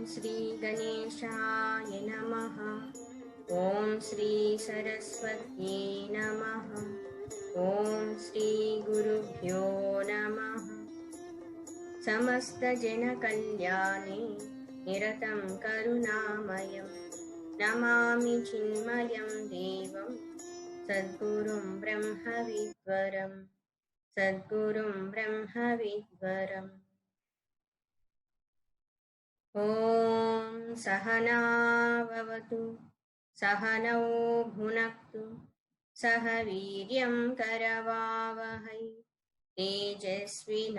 श्री गणेशाय नमः। ओम श्री सरस्वत्यै नमः। ओम श्री गुरुभ्यो नमः। समस्त जन कल्याणे निरतं करुणामयं नमामि चिन्मयं देवं सद्गुरुं ब्रह्मविद्वरं सद्गुरुं ब्रह्मविद्वरम्। ओम सहना भवतु सहनौ भुनक्तु सह वीर्यं करवावहै तेजस्विनावधीतमस्तु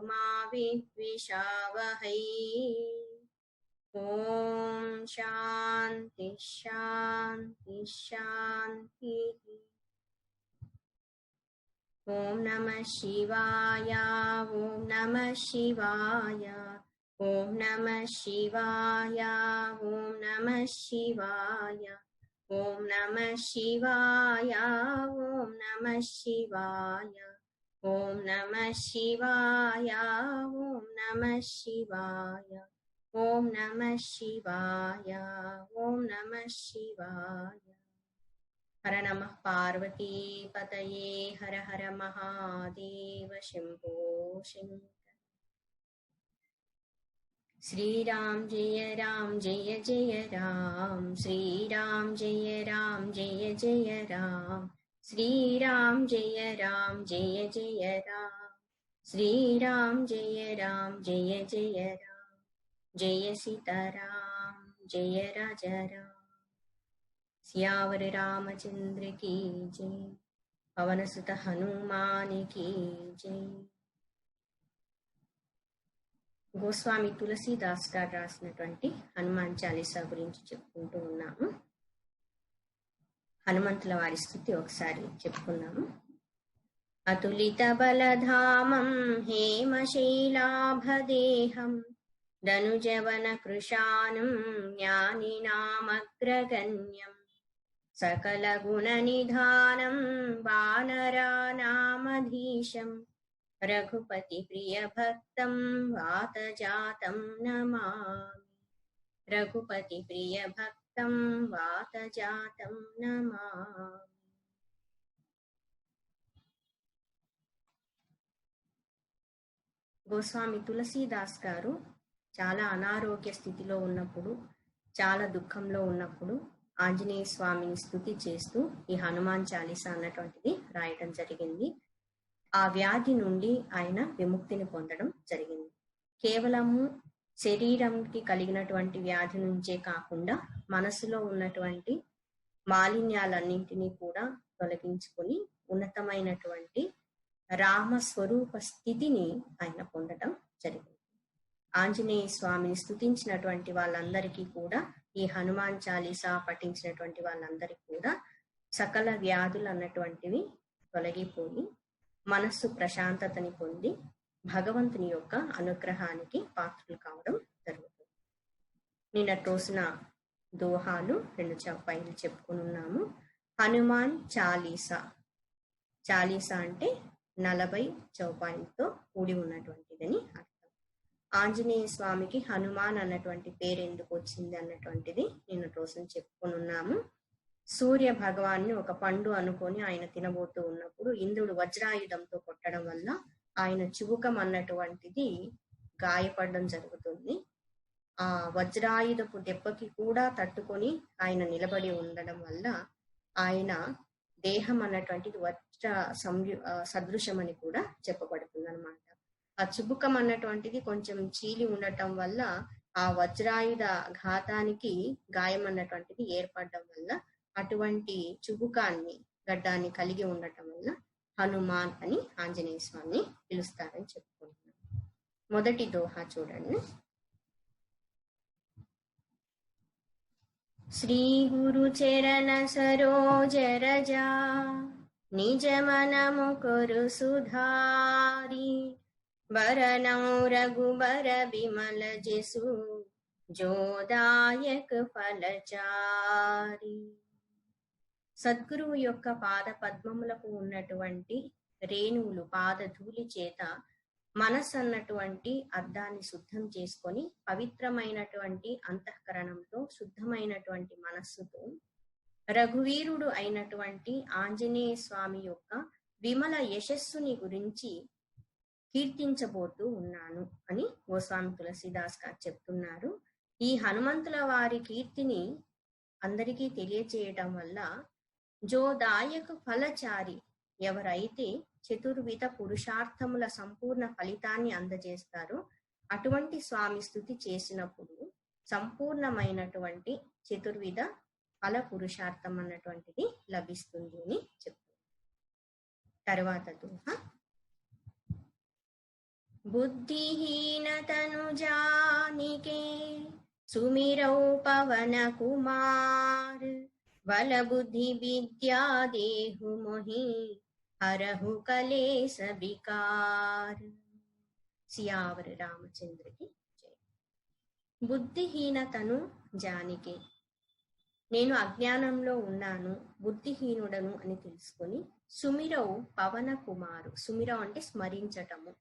मा विद्विषावहै। ओम शांति शांति शांतिः। ओम नमः शिवाय। ओम नमः शिवाय। ओम नमः शिवाय। ओम नमः शिवाय। ओम नमः शिवाय। ओम नमः शिवाय। ओम नमः शिवाय। ओम नमः शिवाय। ओम नमः शिवाय। ओम नमः शिवाय। हर नमः पार्वती पतये हर हर महादेव शंभो शंकर। श्री राम जय जय राम। श्री राम जय जय राम। श्री राम जय जय राम। श्री राम जय जय राम। जय सीताराम जय राजा राम। सियावर रामचंद्र की जय। पवन सुत हनुमान की जय। గోస్వామి తులసీదాస్ గారు రాసినటువంటి హనుమాన్ చాలీసా గురించి చెప్పుకుంటూ ఉన్నాము. హనుమంతుల వారి స్తుతి ఒకసారి చెప్పుకున్నాము. అతులిత బలధామం హేమశైలాభదేహం ధనుజవన కృషానం జ్ఞానినామగ్రగణ్యం సకల గుణ నిధానం వానరానామధీశం రఘుపతి ప్రియ భక్తం వాతజాతం నమామి. రఘుపతి ప్రియ భక్తం వాతజాతం నమామి. గోస్వామి తులసీదాస్ గారు చాలా అనారోగ్య స్థితిలో ఉన్నప్పుడు, చాలా దుఃఖంలో ఉన్నప్పుడు ఆంజనేయ స్వామిని స్తుతి చేస్తూ ఈ హనుమాన్ చాలీసా అన్నటువంటిది రాయటం జరిగింది. ఆ వ్యాధి నుండి ఆయన విముక్తిని పొందడం జరిగింది. కేవలము శరీరంకి కలిగినటువంటి వ్యాధి నుంచే కాకుండా మనసులో ఉన్నటువంటి మాలిన్యాలన్నింటినీ కూడా తొలగించుకొని ఉన్నతమైనటువంటి రామస్వరూప స్థితిని ఆయన పొందడం జరిగింది. ఆంజనేయ స్వామిని స్తుతించినటువంటి వాళ్ళందరికీ కూడా, ఈ హనుమాన్ చాలీసా పఠించినటువంటి వాళ్ళందరికీ కూడా సకల వ్యాధులు అన్నటువంటివి తొలగిపోయి మనస్సు ప్రశాంతతని పొంది భగవంతుని యొక్క అనుగ్రహానికి పాత్రలు కావడం జరుగుతుంది. నిన్నటి రోజున దోహాలు 2 చౌపాయిలు చెప్పుకుని ఉన్నాము. హనుమాన్ చాలీసా. చాలీసా అంటే 40 చౌపాయిలతో కూడి ఉన్నటువంటిదని అర్థం. ఆంజనేయ స్వామికి హనుమాన్ అన్నటువంటి పేరు ఎందుకు వచ్చింది అన్నటువంటిది నిన్నటి రోజున చెప్పుకుని ఉన్నాము. సూర్య భగవాన్ని ఒక పండు అనుకొని ఆయన తినబోతూ ఉన్నప్పుడు ఇంద్రుడు వజ్రాయుధంతో కొట్టడం వల్ల ఆయన చుబుకం అన్నటువంటిది గాయపడడం జరుగుతుంది. ఆ వజ్రాయుధపు దెబ్బకి కూడా తట్టుకొని ఆయన నిలబడి ఉండడం వల్ల ఆయన దేహం అన్నటువంటిది వజ్ర సదృశం అని కూడా చెప్పబడుతుంది అనమాట. ఆ చుబుకం అన్నటువంటిది కొంచెం చీలి ఉండటం వల్ల ఆ వజ్రాయుధ ఘాతానికి గాయం అన్నటువంటిది ఏర్పడడం వల్ల అటువంటి చుబుకాన్ని గడ్డాన్ని కలిగి ఉండటం వల్ల హనుమాన్ అని ఆంజనేయ స్వామిని పిలుస్తారని చెప్పుకుంటున్నాం. మొదటి దోహా చూడండి. శ్రీ గురు చరణ సరోజ రజా నిజ మనము కొరు సుధారి వరణౌ రఘుబర విమల జసు జోదాయక ఫలచారి. సద్గురువు యొక్క పాద పద్మములకు ఉన్నటువంటి రేణువులు పాదధూళి చేత మనస్సు అన్నటువంటి అర్థాన్ని శుద్ధం చేసుకొని పవిత్రమైనటువంటి అంతఃకరణంతో శుద్ధమైనటువంటి మనస్సుతో రఘువీరుడు అయినటువంటి ఆంజనేయ స్వామి యొక్క విమల యశస్సుని గురించి కీర్తించబోతూ ఉన్నాను అని గోస్వామి తులసీదాస్ గారు చెప్తున్నారు. ఈ హనుమంతుల వారి కీర్తిని అందరికీ తెలియచేయటం వల్ల జోదాయక ఫలచారి, ఎవరైతే చతుర్విధ పురుషార్థముల సంపూర్ణ ఫలితాన్ని అందజేస్తారో అటువంటి స్వామి స్తుతి చేసినప్పుడు సంపూర్ణమైనటువంటి చతుర్విధ ఫల పురుషార్థం అన్నటువంటిది లభిస్తుంది అని చెప్తుంది. తర్వాత దోహ. బుద్ధిహీనతను జానికే సుమిరౌ పవన కుమార్ బల బుద్ధి విద్యా దేహు మొహి హరహు కలేశ వికార్. సియావర రామచంద్రకి జై. బుద్ధిహీనతను జానికే, నేను అజ్ఞానంలో ఉన్నాను, బుద్ధిహీనుడను అని తెలుసుకొని సుమిరౌ పవన కుమారు, సుమిరౌ అంటే స్మరించటము,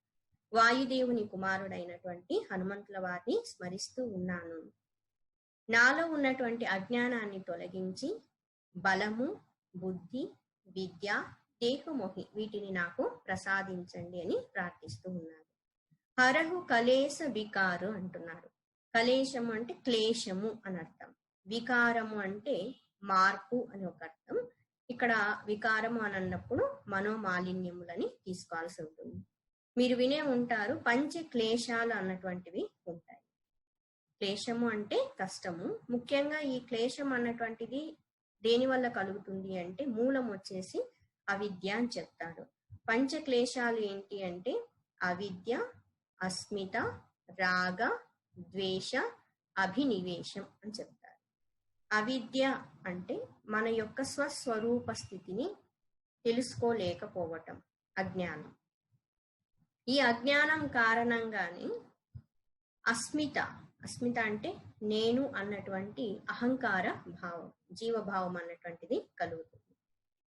వాయుదేవుని కుమారుడైనటువంటి హనుమంతుల వారిని స్మరిస్తూ ఉన్నాను. నాలో ఉన్నటువంటి అజ్ఞానాన్ని తొలగించి బలము, బుద్ధి, విద్య, దేహమోహి వీటిని నాకు ప్రసాదించండి అని ప్రార్థిస్తూ ఉన్నారు. హరహు కలేశ వికారు అంటున్నారు. కలేశము అంటే క్లేశము అని అర్థం, వికారము అంటే మార్పు అని ఒక అర్థం. ఇక్కడ వికారము అని అన్నప్పుడు మనోమాలిన్యములని తీసుకోవాల్సి ఉంటుంది. మీరు వినే ఉంటారు పంచ క్లేశాలు అన్నటువంటివి ఉంటాయి. క్లేశము అంటే కష్టము. ముఖ్యంగా ఈ క్లేశం అన్నటువంటిది దేని వల్ల కలుగుతుంది అంటే మూలం వచ్చేసి అవిద్య అని చెప్తారు. పంచ క్లేశాలు ఏంటి అంటే అవిద్య, అస్మిత, రాగ, ద్వేష, అభినివేశం అని చెప్తారు. అవిద్య అంటే మన యొక్క స్వస్వరూప స్థితిని తెలుసుకోలేకపోవటం, అజ్ఞానం. ఈ అజ్ఞానం కారణంగానే అస్మిత, అస్మిత అంటే నేను అన్నటువంటి అహంకార భావం, జీవభావం అన్నటువంటిది కలుగుతుంది.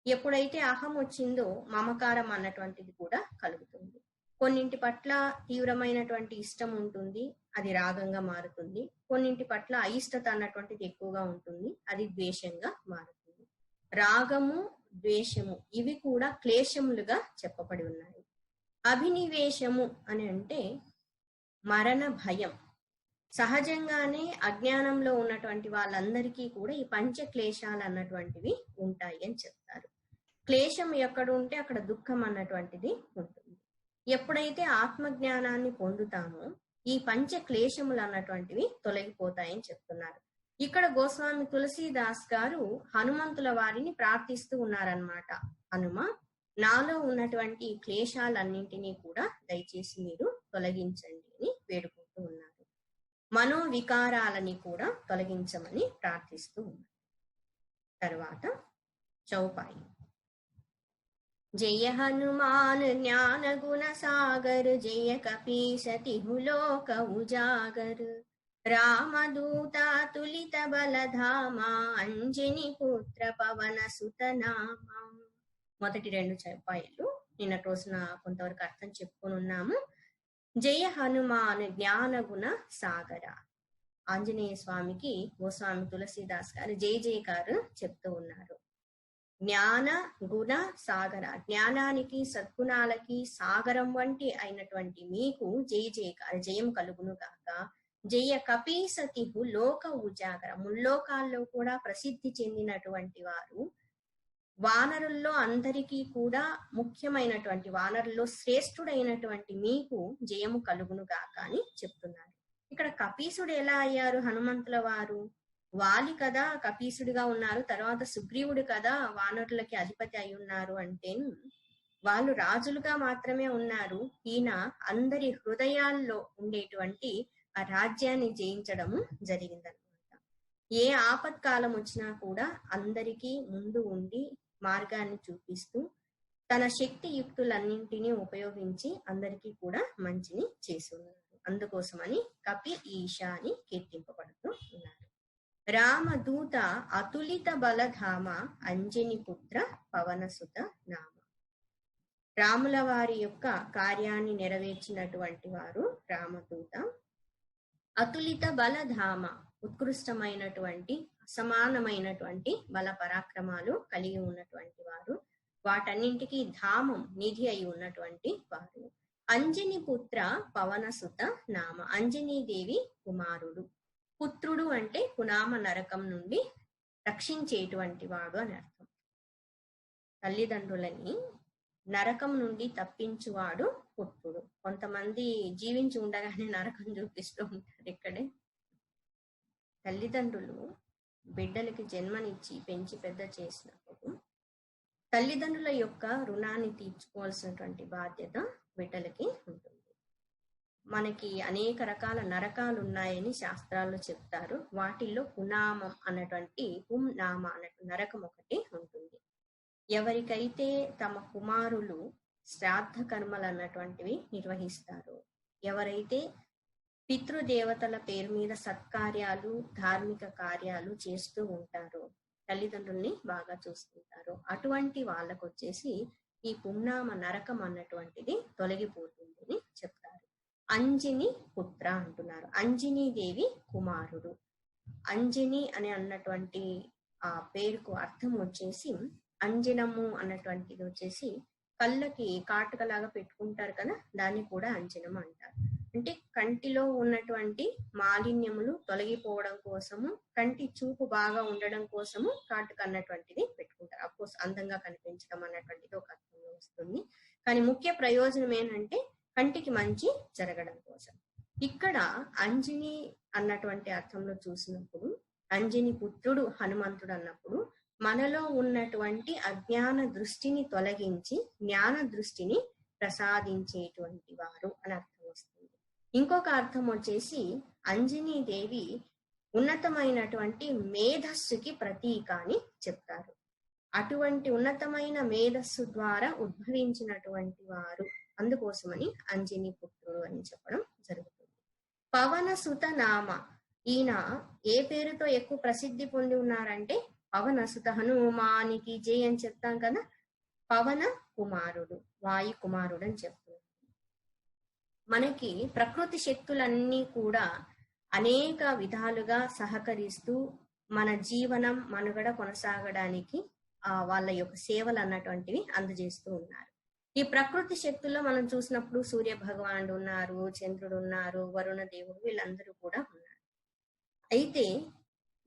ఎప్పుడైతే అహం వచ్చిందో మమకారం అన్నటువంటిది కూడా కలుగుతుంది. కొన్నింటి పట్ల తీవ్రమైనటువంటి ఇష్టం ఉంటుంది, అది రాగంగా మారుతుంది. కొన్నింటి పట్ల అయిష్టత అన్నటువంటిది ఎక్కువగా ఉంటుంది, అది ద్వేషంగా మారుతుంది. రాగము, ద్వేషము ఇవి కూడా క్లేశములుగా చెప్పబడి ఉన్నాయి. అభినివేశము అని అంటే మరణ భయం. సహజంగానే అజ్ఞానంలో ఉన్నటువంటి వాళ్ళందరికీ కూడా ఈ పంచ క్లేశాలు అన్నటువంటివి ఉంటాయి అని చెప్తారు. క్లేశం ఎక్కడ ఉంటే అక్కడ దుఃఖం అన్నటువంటిది ఉంటుంది. ఎప్పుడైతే ఆత్మజ్ఞానాన్ని పొందుతామో ఈ పంచ క్లేశములు అన్నటువంటివి తొలగిపోతాయని చెప్తున్నారు. ఇక్కడ గోస్వామి తులసీదాస్ గారు హనుమంతుల వారిని ప్రార్థిస్తూ ఉన్నారనమాట. హనుమ, నాలో ఉన్నటువంటి క్లేశాలన్నింటినీ కూడా దయచేసి మీరు తొలగించండి అని వేడుకుంటూ ఉన్నారు. మనోవికారాలని కూడా తొలగించమని ప్రార్థిస్తూ ఉన్నారు. తర్వాత చౌపాయి. జయ హనుమాన్ జ్ఞాన గుణ సాగర్, జయ కపీసతి హులోక ఉజాగర్, రామదూత తులిత బలధామ, అంజని పుత్ర పవన సుతనామ. మొదటి రెండు చౌపాయిలు నిన్నటి రోజున కొంతవరకు అర్థం చెప్పుకొని ఉన్నాము. జయ హనుమాన్ జ్ఞాన గుణ సాగర, ఆంజనేయ స్వామికి గోస్వామి తులసీదాస్ గారు జయ జయకారు చెప్తూ ఉన్నారు. జ్ఞాన గుణ సాగర, జ్ఞానానికి సద్గుణాలకి సాగరం వంటి అయినటువంటి మీకు జయ జయకారు, జయం కలుగును గాక. జయ కపీసతిహు లోక ఉజాగర, ముల్లోకాల్లో కూడా ప్రసిద్ధి చెందినటువంటి వారు, వానరుల్లో అందరికీ కూడా ముఖ్యమైనటువంటి, వానరుల్లో శ్రేష్ఠుడైనటువంటి మీకు జయము కలుగును గాక అని చెప్తున్నారు. ఇక్కడ కపీసుడు ఎలా అయ్యారు హనుమంతుల వారు? వాలి కదా కపీసుడిగా ఉన్నారు, తర్వాత సుగ్రీవుడు కదా వానరులకి అధిపతి అయి ఉన్నారు అంటే వాళ్ళు రాజులుగా మాత్రమే ఉన్నారు. ఈయన అందరి హృదయాల్లో ఉండేటువంటి ఆ రాజ్యాన్ని జయించడము జరిగిందనమాట. ఏ ఆపత్కాలం వచ్చినా కూడా అందరికీ ముందు ఉండి మార్గాన్ని చూపిస్తూ తన శక్తి యుక్తులన్నింటినీ ఉపయోగించి అందరికీ కూడా మంచిని చేసి ఉన్నారు. అందుకోసమని కపి ఈశ అని కీర్తింపబడుతూ ఉన్నారు. రామదూత అతులిత బలధామ అంజని పుత్ర పవనసుత నామ. రాముల వారి యొక్క కార్యాన్ని నెరవేర్చినటువంటి వారు రామదూత. అతులిత బలధామ, ఉత్కృష్టమైనటువంటి అసమానమైనటువంటి బల పరాక్రమాలు కలిగి ఉన్నటువంటి వారు, వాటన్నింటికి ధామం నిధి అయి ఉన్నటువంటి వారు. అంజని పుత్ర పవనసుత నామ, అంజనీదేవి కుమారుడు. పుత్రుడు అంటే కునామ నరకం నుండి రక్షించేటువంటి వాడు అని అర్థం. తల్లిదండ్రులని నరకం నుండి తప్పించువాడు పుత్రుడు. కొంతమంది జీవించి ఉండగానే నరకం చూపిస్తూ ఉంటారు. ఇక్కడే తల్లిదండ్రులు బిడ్డలకి జన్మనిచ్చి పెంచి పెద్ద చేసినప్పుడు తల్లిదండ్రుల యొక్క రుణాన్ని తీర్చుకోవాల్సినటువంటి బాధ్యత బిడ్డలకి ఉంటుంది. మనకి అనేక రకాల నరకాలు ఉన్నాయని శాస్త్రాల్లో చెప్తారు. వాటిల్లో పునామం అన్నటువంటి పుంనామ అన్నట్టు నరకం ఒకటి ఉంటుంది. ఎవరికైతే తమ కుమారులు శ్రాద్ధ కర్మలు అన్నటువంటివి నిర్వహిస్తారో, ఎవరైతే పితృదేవతల పేరు మీద సత్కార్యాలు ధార్మిక కార్యాలు చేస్తూ ఉంటారో, తల్లిదండ్రుల్ని బాగా చూస్తుంటారో, అటువంటి వాళ్ళకు వచ్చేసి ఈ పున్నామ నరకం అన్నటువంటిది తొలగిపోతుంది అని చెప్తారు. అంజని పుత్ర అంటున్నారు. అంజనీదేవి కుమారుడు. అంజని అని అన్నటువంటి ఆ పేరుకు అర్థం వచ్చేసి అంజనము అన్నటువంటిది వచ్చేసి కళ్ళకి కాటుకలాగా పెట్టుకుంటారు కదా, దాన్ని కూడా అంజనం అంటారు. అంటే కంటిలో ఉన్నటువంటి మాలిన్యములు తొలగిపోవడం కోసము, కంటి చూపు బాగా ఉండడం కోసము కాటుక అన్నటువంటిది పెట్టుకుంటారు. అఫ్కోర్స్ అందంగా కనిపించడం అన్నటువంటిది ఒక అర్థంలో వస్తుంది, కానీ ముఖ్య ప్రయోజనం ఏంటంటే కంటికి మంచి జరగడం కోసం. ఇక్కడ అంజని అన్నటువంటి అర్థంలో చూసినప్పుడు, అంజని పుత్రుడు హనుమంతుడు అన్నప్పుడు మనలో ఉన్నటువంటి అజ్ఞాన దృష్టిని తొలగించి జ్ఞాన దృష్టిని ప్రసాదించేటువంటి వారు అని అర్థం వస్తుంది. ఇంకొక అర్థం వచ్చేసి అంజనీదేవి ఉన్నతమైనటువంటి మేధస్సుకి ప్రతీక అని చెప్తారు. అటువంటి ఉన్నతమైన మేధస్సు ద్వారా ఉద్భవించినటువంటి వారు, అందుకోసమని అంజని పుత్రుడు అని చెప్పడం జరుగుతుంది. పవన సుత నామ, ఈయన ఏ పేరుతో ఎక్కువ ప్రసిద్ధి పొంది ఉన్నారంటే పవన సుత హనుమానికి జై అని చెప్తాం కదా, పవన కుమారుడు, వాయు కుమారుడు అని చెప్తున్నారు. మనకి ప్రకృతి శక్తులన్నీ కూడా అనేక విధాలుగా సహకరిస్తూ మన జీవనం మనుగడ కొనసాగడానికి వాళ్ళ యొక్క సేవలు అన్నటువంటివి అందజేస్తూ ఉన్నారు. ఈ ప్రకృతి శక్తుల్లో మనం చూసినప్పుడు సూర్య భగవానుడు ఉన్నారు, చంద్రుడు ఉన్నారు, వరుణ దేవుడు, వీళ్ళందరూ కూడా ఉన్నారు. అయితే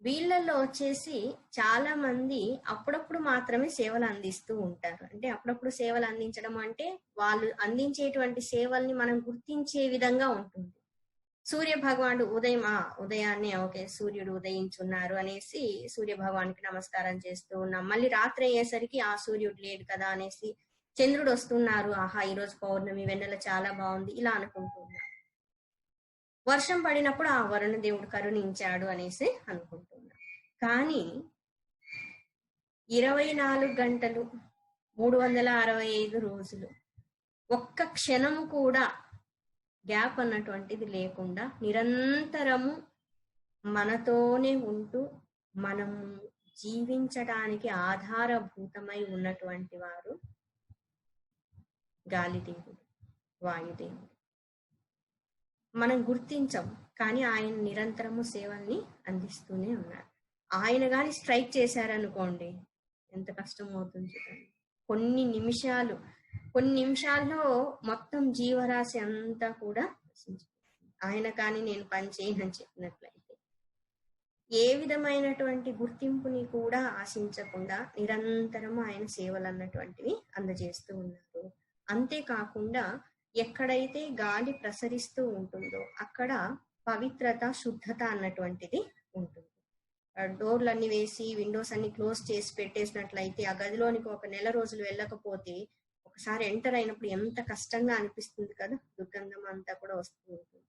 వీళ్ళల్లో వచ్చేసి చాలా మంది అప్పుడప్పుడు మాత్రమే సేవలు అందిస్తూ ఉంటారు. అంటే అప్పుడప్పుడు సేవలు అందించడం అంటే వాళ్ళు అందించేటువంటి సేవల్ని మనం గుర్తించే విధంగా ఉంటుంది. సూర్య భగవానుడు ఉదయాన్నే ఓకే సూర్యుడు ఉదయించున్నారు అనేసి సూర్య భగవానికి నమస్కారం చేస్తూ ఉన్నాం. మళ్ళీ రాత్రి అయ్యేసరికి ఆ సూర్యుడు లేడు కదా అనేసి చంద్రుడు వస్తున్నారు, ఆహా ఈరోజు పౌర్ణమి, వెన్నెల చాలా బాగుంది, ఇలా అనుకుంటూ ఉన్నాం. వర్షం పడినప్పుడు ఆ వరుణ దేవుడు కరుణించాడు అనేసి అనుకుంటున్నాం. కానీ 24 గంటలు 365 రోజులు ఒక్క క్షణము కూడా గ్యాప్ అన్నటువంటిది లేకుండా నిరంతరము మనతోనే ఉంటూ మనం జీవించడానికి ఆధారభూతమై ఉన్నటువంటి వారు గాలిదేవుడు, వాయుదేవుడు. మనం గుర్తించం, కానీ ఆయన నిరంతరము సేవల్ని అందిస్తూనే ఉన్నారు. ఆయన కానీ స్ట్రైక్ చేశారనుకోండి ఎంత కష్టం అవుతుంది చూడండి. కొన్ని నిమిషాల్లో మొత్తం జీవరాశి అంతా కూడా ఆయన కానీ నేను పని చేయనని చెప్పినట్లయితే ఏ విధమైనటువంటి గుర్తింపుని కూడా ఆశించకుండా నిరంతరము ఆయన సేవలు అన్నటువంటివి అందజేస్తూ ఉన్నారు. అంతేకాకుండా ఎక్కడైతే గాలి ప్రసరిస్తూ ఉంటుందో అక్కడ పవిత్రత, శుద్ధత అన్నటువంటిది ఉంటుంది. డోర్లన్నీ వేసి విండోస్ అన్ని క్లోజ్ చేసి పెట్టేసినట్లయితే ఆ గదిలోనికి ఒక నెల రోజులు వెళ్ళకపోతే ఒకసారి ఎంటర్ అయినప్పుడు ఎంత కష్టంగా అనిపిస్తుంది కదా, దుర్గంధం అంతా కూడా వస్తూ ఉంటుంది.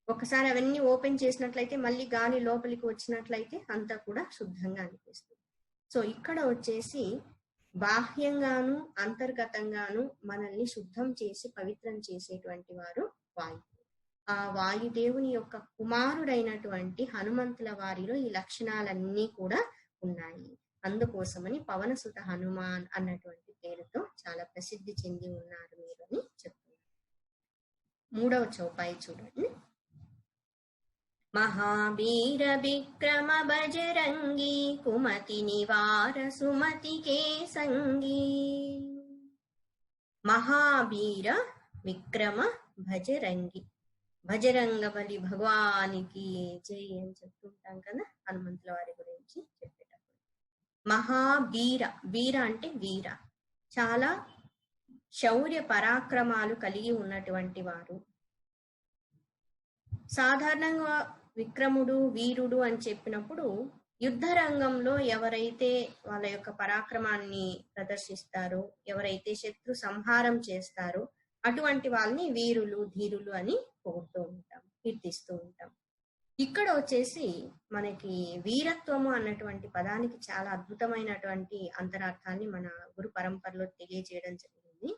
ఒకసారి అవన్నీ ఓపెన్ చేసినట్లయితే మళ్ళీ గాలి లోపలికి వచ్చినట్లయితే అంతా కూడా శుద్ధంగా అనిపిస్తుంది. సో ఇక్కడ వచ్చేసి బాహ్యంగాను అంతర్గతంగాను మనల్ని శుద్ధం చేసి పవిత్రం చేసేటువంటి వారు వాయువు. ఆ వాయుదేవుని యొక్క కుమారుడైనటువంటి హనుమంతుల వారిలో ఈ లక్షణాలన్నీ కూడా ఉన్నాయి. అందుకోసమని పవనసుత హనుమాన్ అన్నటువంటి పేరుతో చాలా ప్రసిద్ధి చెంది ఉన్నారు మీరు అని చెప్తున్నారు. 3వ చౌపాయి చూడండి. మహావీర విక్రమ బజరంగి కుమతి నివార సుమతి కే సంగీ. మహావీర విక్రమ భజరంగి, భజరంగ బలి భగవానికి జై అని చెప్తుంటాం కదా హనుమంతుల వారి గురించి చెప్పేటప్పుడు. మహావీర, వీర అంటే వీర, చాలా శౌర్య పరాక్రమాలు కలిగి ఉన్నటువంటి వారు. సాధారణంగా విక్రముడు వీరుడు అని చెప్పినప్పుడు యుద్ధ రంగంలో ఎవరైతే వాళ్ళ యొక్క పరాక్రమాన్ని ప్రదర్శిస్తారో, ఎవరైతే శత్రు సంహారం చేస్తారో అటువంటి వాళ్ళని వీరులు ధీరులు అని పొగుడుతూ ఉంటాం, కీర్తిస్తూ ఉంటాం. ఇక్కడ వచ్చేసి మనకి వీరత్వము అన్నటువంటి పదానికి చాలా అద్భుతమైనటువంటి అంతరార్థాన్ని మన గురు పరంపరలో తెలియజేయడం జరిగింది.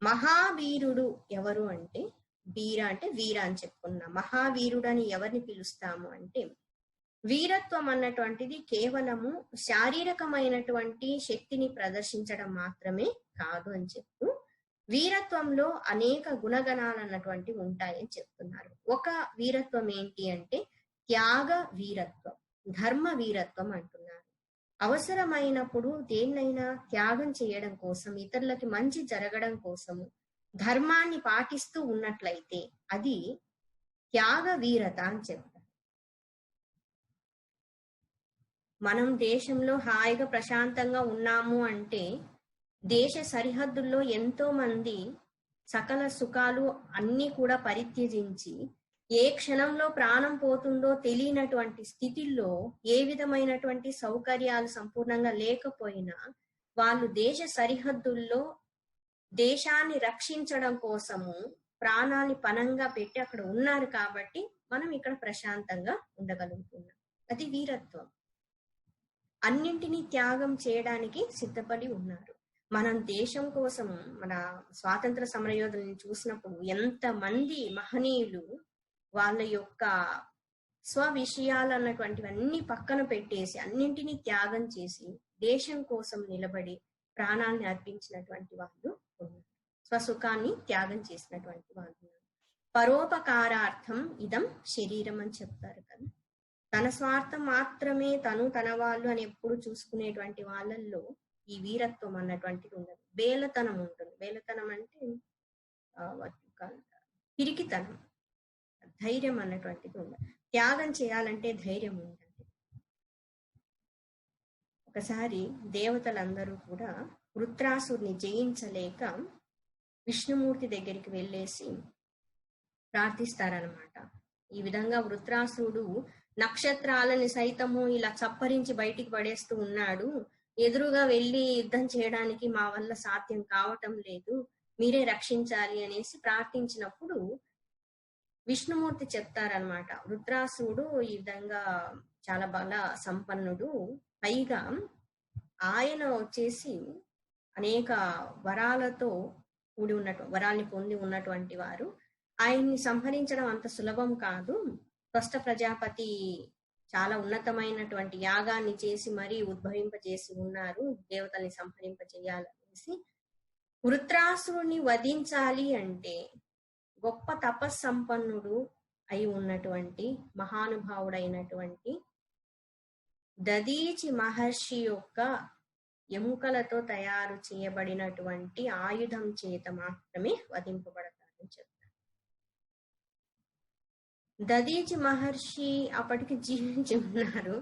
మహావీరుడు ఎవరు అంటే, వీర అంటే వీర అని చెప్పుకున్నాం. మహావీరుడు అని ఎవరిని పిలుస్తాము అంటే, వీరత్వం అన్నటువంటిది కేవలము శారీరకమైనటువంటి శక్తిని ప్రదర్శించడం మాత్రమే కాదు అని చెప్తూ, వీరత్వంలో అనేక గుణగణాలు అన్నటువంటివి ఉంటాయని చెప్తున్నారు. ఒక వీరత్వం ఏంటి అంటే త్యాగ వీరత్వం, ధర్మ వీరత్వం అంటున్నారు. అవసరమైనప్పుడు దేన్నైనా త్యాగం చేయడం కోసం, ఇతరులకి మంచి జరగడం కోసము ధర్మాన్ని పాటిస్తూ ఉన్నట్లయితే అది త్యాగ వీరత అని చెప్తారు. మనం దేశంలో హాయిగా ప్రశాంతంగా ఉన్నాము అంటే దేశ సరిహద్దుల్లో ఎంతో మంది సకల సుఖాలు అన్ని కూడా పరిత్యజించి ఏ క్షణంలో ప్రాణం పోతుందో తెలియనటువంటి స్థితిలో ఏ విధమైనటువంటి సౌకర్యాలు సంపూర్ణంగా లేకపోయినా వాళ్ళు దేశ సరిహద్దుల్లో దేశాన్ని రక్షించడం కోసము ప్రాణాన్ని పణంగా పెట్టి అక్కడ ఉన్నారు కాబట్టి మనం ఇక్కడ ప్రశాంతంగా ఉండగలుగుతున్నాం. అది వీరత్వం. అన్నింటినీ త్యాగం చేయడానికి సిద్ధపడి ఉన్నారు. మనం దేశం కోసం మన స్వాతంత్ర సమరయోధులను చూసినప్పుడు ఎంతమంది మహనీయులు వాళ్ళ యొక్క స్వ విషయాలు అన్నటువంటివన్నీ పక్కన పెట్టేసి అన్నింటినీ త్యాగం చేసి దేశం కోసం నిలబడి ప్రాణాన్ని అర్పించినటువంటి వాళ్ళు ఉన్నారు. స్వసుఖాన్ని త్యాగం చేసినటువంటి వాళ్ళు ఉన్నారు. పరోపకారార్థం ఇదం శరీరం అని చెప్తారు కదా. తన స్వార్థం మాత్రమే తను తన వాళ్ళు అని ఎప్పుడు చూసుకునేటువంటి వాళ్ళల్లో ఈ వీరత్వం అన్నటువంటిది ఉండదు. బేలతనం ఉంటుంది. బేలతనం అంటే పిరికితనం, ధైర్యం అన్నటువంటిది ఉండదు. త్యాగం చేయాలంటే ధైర్యం ఉండాలి. ఒకసారి దేవతలందరూ కూడా వృత్రాసుడిని జయించలేక విష్ణుమూర్తి దగ్గరికి వెళ్ళేసి ప్రార్థిస్తారనమాట. ఈ విధంగా వృత్రాసుడు నక్షత్రాలని సైతము ఇలా చప్పరించి బయటికి పడేస్తూ ఉన్నాడు, ఎదురుగా వెళ్ళి యుద్ధం చేయడానికి మా వల్ల సాధ్యం కావటం లేదు, మీరే రక్షించాలి అనేసి ప్రార్థించినప్పుడు విష్ణుమూర్తి చెప్తారనమాట, వృత్రాసుడు ఈ విధంగా చాలా బల సంపన్నుడు, పైగా ఆయన వచ్చేసి అనేక వరాలతో కూడి వరాల్ని పొంది ఉన్నటువంటి వారు, ఆయన్ని సంహరించడం అంత సులభం కాదు. స్పష్ట ప్రజాపతి చాలా ఉన్నతమైనటువంటి యాగాన్ని చేసి మరీ ఉద్భవింపజేసి ఉన్నారు, దేవతల్ని సంహరింపజేయాలనేసి. వృత్రాసురుని వధించాలి అంటే గొప్ప తపస్సంపన్నుడు అయి ఉన్నటువంటి మహానుభావుడైనటువంటి దదీచి మహర్షి యొక్క ఎముకలతో తయారు చేయబడినటువంటి ఆయుధం చేత మాత్రమే వధింపబడతారని చెప్తారు. దదీచి మహర్షి అప్పటికి జీవించి ఉన్నారు,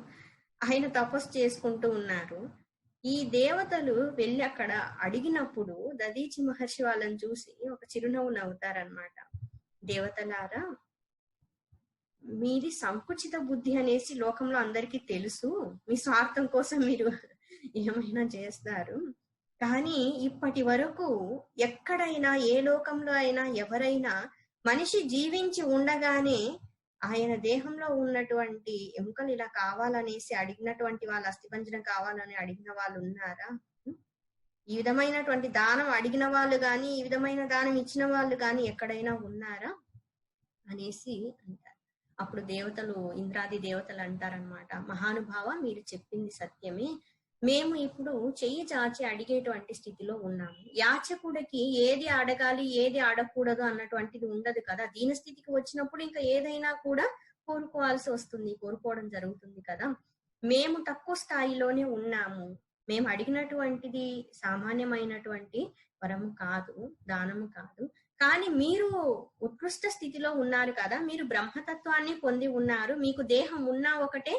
ఆయన తపస్సు చేసుకుంటూ ఉన్నారు. ఈ దేవతలు వెళ్ళి అక్కడ అడిగినప్పుడు దదీచి మహర్షి వాళ్ళని చూసి ఒక చిరునవ్వు నవ్వుతారనమాట. దేవతలారా, మీది సంకుచిత బుద్ధి అనేసి లోకంలో అందరికీ తెలుసు. మీ స్వార్థం కోసం మీరు ఏమైనా చేస్తారు. కానీ ఇప్పటి వరకు ఎక్కడైనా ఏ లోకంలో అయినా ఎవరైనా మనిషి జీవించి ఉండగానే ఆయన దేహంలో ఉన్నటువంటి ఎముకలు ఇలా కావాలనేసి అడిగినటువంటి వాళ్ళు, అస్థిపంజరం కావాలని అడిగిన వాళ్ళు ఉన్నారా? ఈ విధమైనటువంటి దానం అడిగిన వాళ్ళు గాని, ఈ విధమైన దానం ఇచ్చిన వాళ్ళు గాని ఎక్కడైనా ఉన్నారా అనేసి అంటారు. అప్పుడు దేవతలు, ఇంద్రాది దేవతలు అంటారనమాట, మహానుభావ మీరు చెప్పింది సత్యమే, మేము ఇప్పుడు చెయ్యి చాచి అడిగేటువంటి స్థితిలో ఉన్నాము. యాచకుడికి ఏది అడగాలి ఏది అడగకూడదు అన్నటువంటిది ఉండదు కదా. దీన స్థితికి వచ్చినప్పుడు ఇంకా ఏదైనా కూడా కోరుకోవాల్సి వస్తుంది, కోరుకోవడం జరుగుతుంది కదా. మేము తక్కువ స్థాయిలోనే ఉన్నాము. మేము అడిగినటువంటిది సామాన్యమైనటువంటి వరము కాదు, దానము కాదు. కానీ మీరు ఉత్కృష్ట స్థితిలో ఉన్నారు కదా, మీరు బ్రహ్మతత్వాన్ని పొంది ఉన్నారు. మీకు దేహం ఉన్నా ఒకటే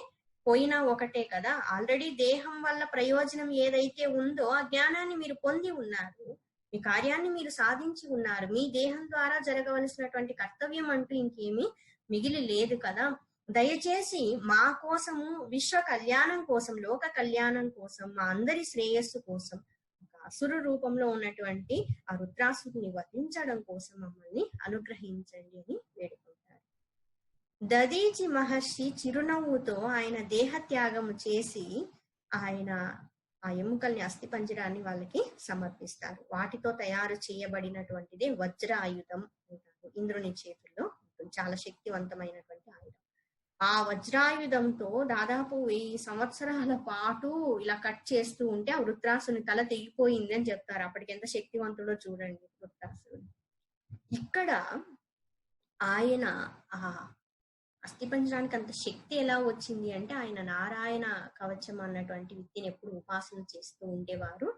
పోయినా ఒకటే కదా. ఆల్రెడీ దేహం వల్ల ప్రయోజనం ఏదైతే ఉందో ఆ జ్ఞానాన్ని మీరు పొంది ఉన్నారు. మీ కార్యాన్ని మీరు సాధించి ఉన్నారు. మీ దేహం ద్వారా జరగవలసినటువంటి కర్తవ్యం అంటూ ఇంకేమీ మిగిలి లేదు కదా. దయచేసి మా కోసము, విశ్వ కళ్యాణం కోసం, లోక కళ్యాణం కోసం, మా అందరి శ్రేయస్సు కోసం అసురు రూపంలో ఉన్నటువంటి ఆ రుద్రాసుని వధించడం కోసం మమ్మల్ని అనుగ్రహించండి అని వేడుకుంటారు. దదీచి మహర్షి చిరునవ్వుతో ఆయన దేహత్యాగము చేసి ఆయన ఆ ఎముకల్ని, అస్థిపంజరాన్ని వాళ్ళకి సమర్పిస్తారు. వాటితో తయారు చేయబడినటువంటిదే వజ్ర ఆయుధం అంటారు. ఇంద్రుని చేతుల్లో ఉంటుంది, చాలా శక్తివంతమైనటువంటి ఆయుధం. ఆ వజ్రాయుధంతో దాదాపు 1000 సంవత్సరాల పాటు ఇలా కట్ చేస్తూ ఉంటే ఆ వృత్రాసుని తల తెగిపోయింది అని చెప్తారు. అప్పటికి ఎంత శక్తివంతుడో చూడండి వృత్రాసుడు. ఇక్కడ ఆయన ఆ అస్థిపంజరానికి అంత శక్తి ఎలా వచ్చింది అంటే, ఆయన నారాయణ కవచం అన్నటువంటి విద్యను ఎప్పుడు ఉపాసన చేస్తూ ఉండేవారు.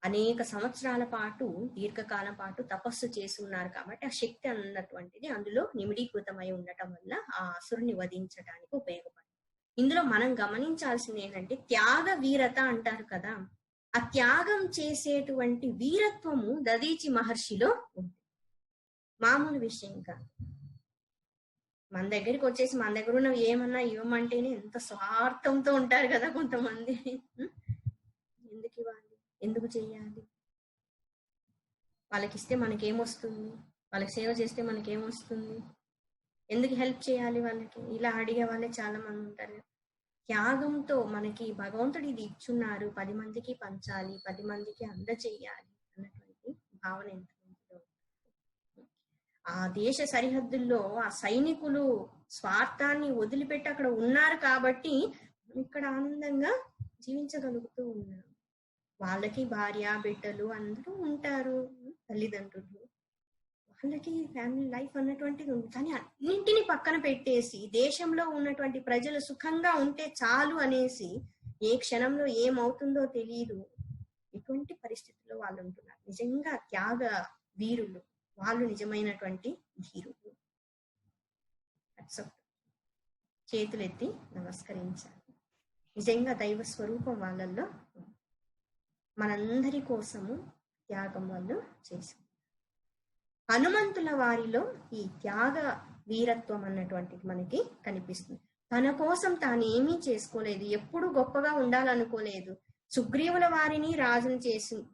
అనేక సంవత్సరాల పాటు, దీర్ఘకాలం పాటు తపస్సు చేసి ఉన్నారు కాబట్టి ఆ శక్తి అన్నటువంటిది అందులో నిమిడీకృతమై ఉండటం వల్ల ఆ అసురుని వధించడానికి ఉపయోగపడింది. ఇందులో మనం గమనించాల్సింది ఏంటంటే, త్యాగ వీరత అంటారు కదా, ఆ త్యాగం చేసేటువంటి వీరత్వము దదీచి మహర్షిలో ఉంది. మామూలు విషయం కాదు. మన దగ్గరికి వచ్చేసి మన దగ్గర ఉన్న ఏమన్నా ఇవ్వమంటేనే ఎంత స్వార్థంతో ఉంటారు కదా కొంతమంది. ఎందుకు ఇవ్వాలి, ఎందుకు చెయ్యాలి, వాళ్ళకి ఇస్తే మనకేమొస్తుంది, వాళ్ళకి సేవ చేస్తే మనకేమొస్తుంది, ఎందుకు హెల్ప్ చేయాలి వాళ్ళకి, ఇలా అడిగే వాళ్ళే చాలా మంది ఉంటారు. త్యాగంతో మనకి భగవంతుడు ఇది ఇచ్చున్నారు, 10 మందికి పంచాలి, 10 మందికి అందచేయాలి అన్నటువంటి భావన ఎంత మంచిదో. ఆ దేశ సరిహద్దుల్లో ఆ సైనికులు స్వార్థాన్ని వదిలిపెట్టి అక్కడ ఉన్నారు కాబట్టి ఇక్కడ ఆనందంగా జీవించగలుగుతూ ఉన్నారు. వాళ్ళకి భార్య బిడ్డలు అందరూ ఉంటారు, తల్లిదండ్రులు, వాళ్ళకి ఫ్యామిలీ లైఫ్ అన్నటువంటిది ఉంది. కానీ అన్నింటినీ పక్కన పెట్టేసి దేశంలో ఉన్నటువంటి ప్రజలు సుఖంగా ఉంటే చాలు అనేసి ఏ క్షణంలో ఏమవుతుందో తెలియదు, ఎటువంటి పరిస్థితుల్లో వాళ్ళు ఉంటున్నారు. నిజంగా త్యాగ వీరులు వాళ్ళు, నిజమైనటువంటి ధీరులు. చేతులెత్తి నమస్కరించాలి. నిజంగా దైవ స్వరూపం వాళ్ళల్లో మనందరి కోసము త్యాగం వాళ్ళు చేశారు. హనుమంతుల వారిలో ఈ త్యాగ వీరత్వం అన్నటువంటిది మనకి కనిపిస్తుంది. తన కోసం తాను ఏమీ చేసుకోలేదు, ఎప్పుడు గొప్పగా ఉండాలనుకోలేదు. సుగ్రీవుల వారిని రాజును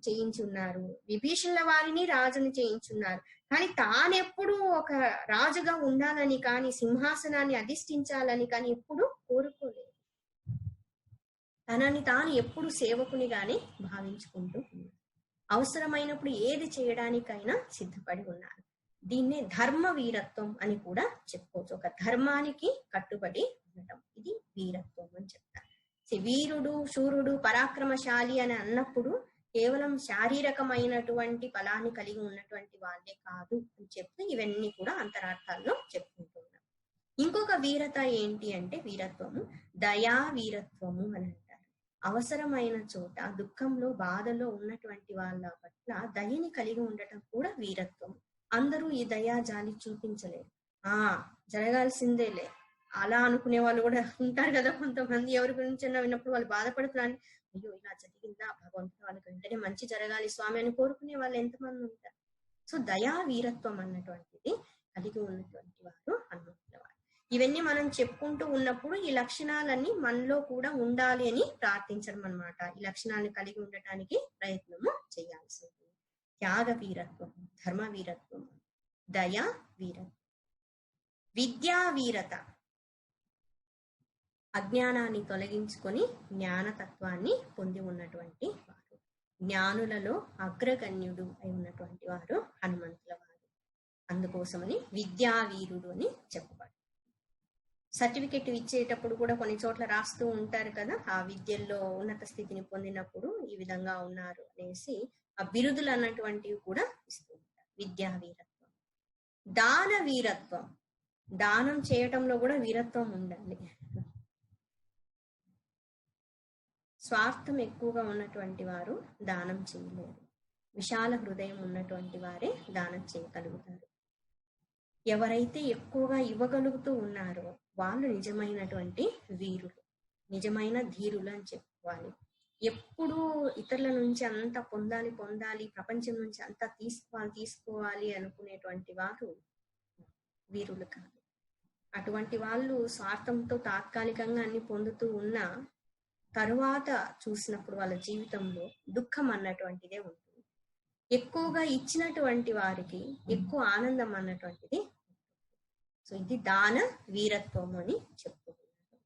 చేయించున్నారు, విభీషణుల వారిని రాజును చేయించున్నారు. కానీ తానెప్పుడు ఒక రాజుగా ఉండాలని కానీ, సింహాసనాన్ని అధిష్ఠించాలని కానీ ఎప్పుడు కోరుకోలేదు. తనని తాను ఎప్పుడు సేవకునిగానే భావించుకుంటూ ఉన్నారు. అవసరమైనప్పుడు ఏది చేయడానికైనా సిద్ధపడి ఉన్నారు. దీన్నే ధర్మ వీరత్వం అని కూడా చెప్పుకోవచ్చు. ఒక ధర్మానికి కట్టుబడి ఉండటం, ఇది వీరత్వం అని చెప్తారు. వీరుడు, శూరుడు, పరాక్రమశాలి అని అన్నప్పుడు కేవలం శారీరకమైనటువంటి బలాన్ని కలిగి ఉన్నటువంటి వాళ్ళే కాదు అని చెప్తూ ఇవన్నీ కూడా అంతరార్థాల్లో చెప్పుకుంటున్నాం. ఇంకొక వీరత ఏంటి అంటే, వీరత్వము దయా వీరత్వము అని అంటారు. అవసరమైన చోట, దుఃఖంలో, బాధలో ఉన్నటువంటి వాళ్ళ పట్ల దయని కలిగి ఉండటం కూడా వీరత్వం. అందరూ ఈ దయా జాలి చూపించలేరు. జరగాల్సిందేలే అలా అనుకునే వాళ్ళు కూడా ఉంటారు కదా కొంతమంది. ఎవరి గురించి విన్నప్పుడు వాళ్ళు బాధపడుతున్నారు, అయ్యో ఇలా జరిగిందా, భగవంతుడు వాళ్ళకి వెంటనే మంచి జరగాలి స్వామి అని కోరుకునే వాళ్ళు ఎంతమంది ఉంటారు. సో దయా వీరత్వం అన్నటువంటిది కలిగి ఉన్నటువంటి వారు హనుమంతుల వారు. ఇవన్నీ మనం చెప్పుకుంటూ ఉన్నప్పుడు ఈ లక్షణాలన్నీ మనలో కూడా ఉండాలి అని ప్రార్థించడం అన్నమాట. ఈ లక్షణాలను కలిగి ఉండటానికి ప్రయత్నము చేయాల్సి ఉంటుంది. త్యాగ వీరత్వం, ధర్మ వీరత్వం, దయా వీరత్వం, విద్యా వీరత, అజ్ఞానాన్ని తొలగించుకొని జ్ఞానతత్వాన్ని పొంది ఉన్నటువంటి వారు, జ్ఞానులలో అగ్రగణ్యుడు అయి ఉన్నటువంటి వారు హనుమంతుల వారు. అందుకోసమని విద్యావీరుడు అని చెప్పబడు. సర్టిఫికెట్ ఇచ్చేటప్పుడు కూడా కొన్ని చోట్ల రాస్తూ ఉంటారు కదా, ఆ విద్యల్లో ఉన్నత స్థితిని పొందినప్పుడు ఈ విధంగా ఉన్నారు అనేసి ఆ బిరుదులు అన్నటువంటివి కూడా ఇస్తూ ఉంటారు. విద్యా వీరత్వం, దాన వీరత్వం, దానం చేయటంలో కూడా వీరత్వం ఉండాలి. స్వార్థం ఎక్కువగా ఉన్నటువంటి వారు దానం చేయలేరు. విశాల హృదయం ఉన్నటువంటి వారే దానం చేయగలుగుతారు. ఎవరైతే ఎక్కువగా ఇవ్వగలుగుతూ ఉన్నారో వాళ్ళు నిజమైనటువంటి వీరులు, నిజమైన ధీరులు అని చెప్పుకోవాలి. ఎప్పుడూ ఇతరుల నుంచి అంత పొందాలి పొందాలి, ప్రపంచం నుంచి అంత తీసుకోవాలి అనుకునేటువంటి వారు వీరులు కాదు. అటువంటి వాళ్ళు స్వార్థంతో తాత్కాలికంగా అన్ని పొందుతూ ఉన్నా తరువాత చూసినప్పుడు వాళ్ళ జీవితంలో దుఃఖం అన్నటువంటిదే ఉంటుంది. ఎక్కువగా ఇచ్చినటువంటి వారికి ఎక్కువ ఆనందం అన్నటువంటిది. సో ఇది దాన వీరత్వం అని చెప్పుకుంటున్నారు.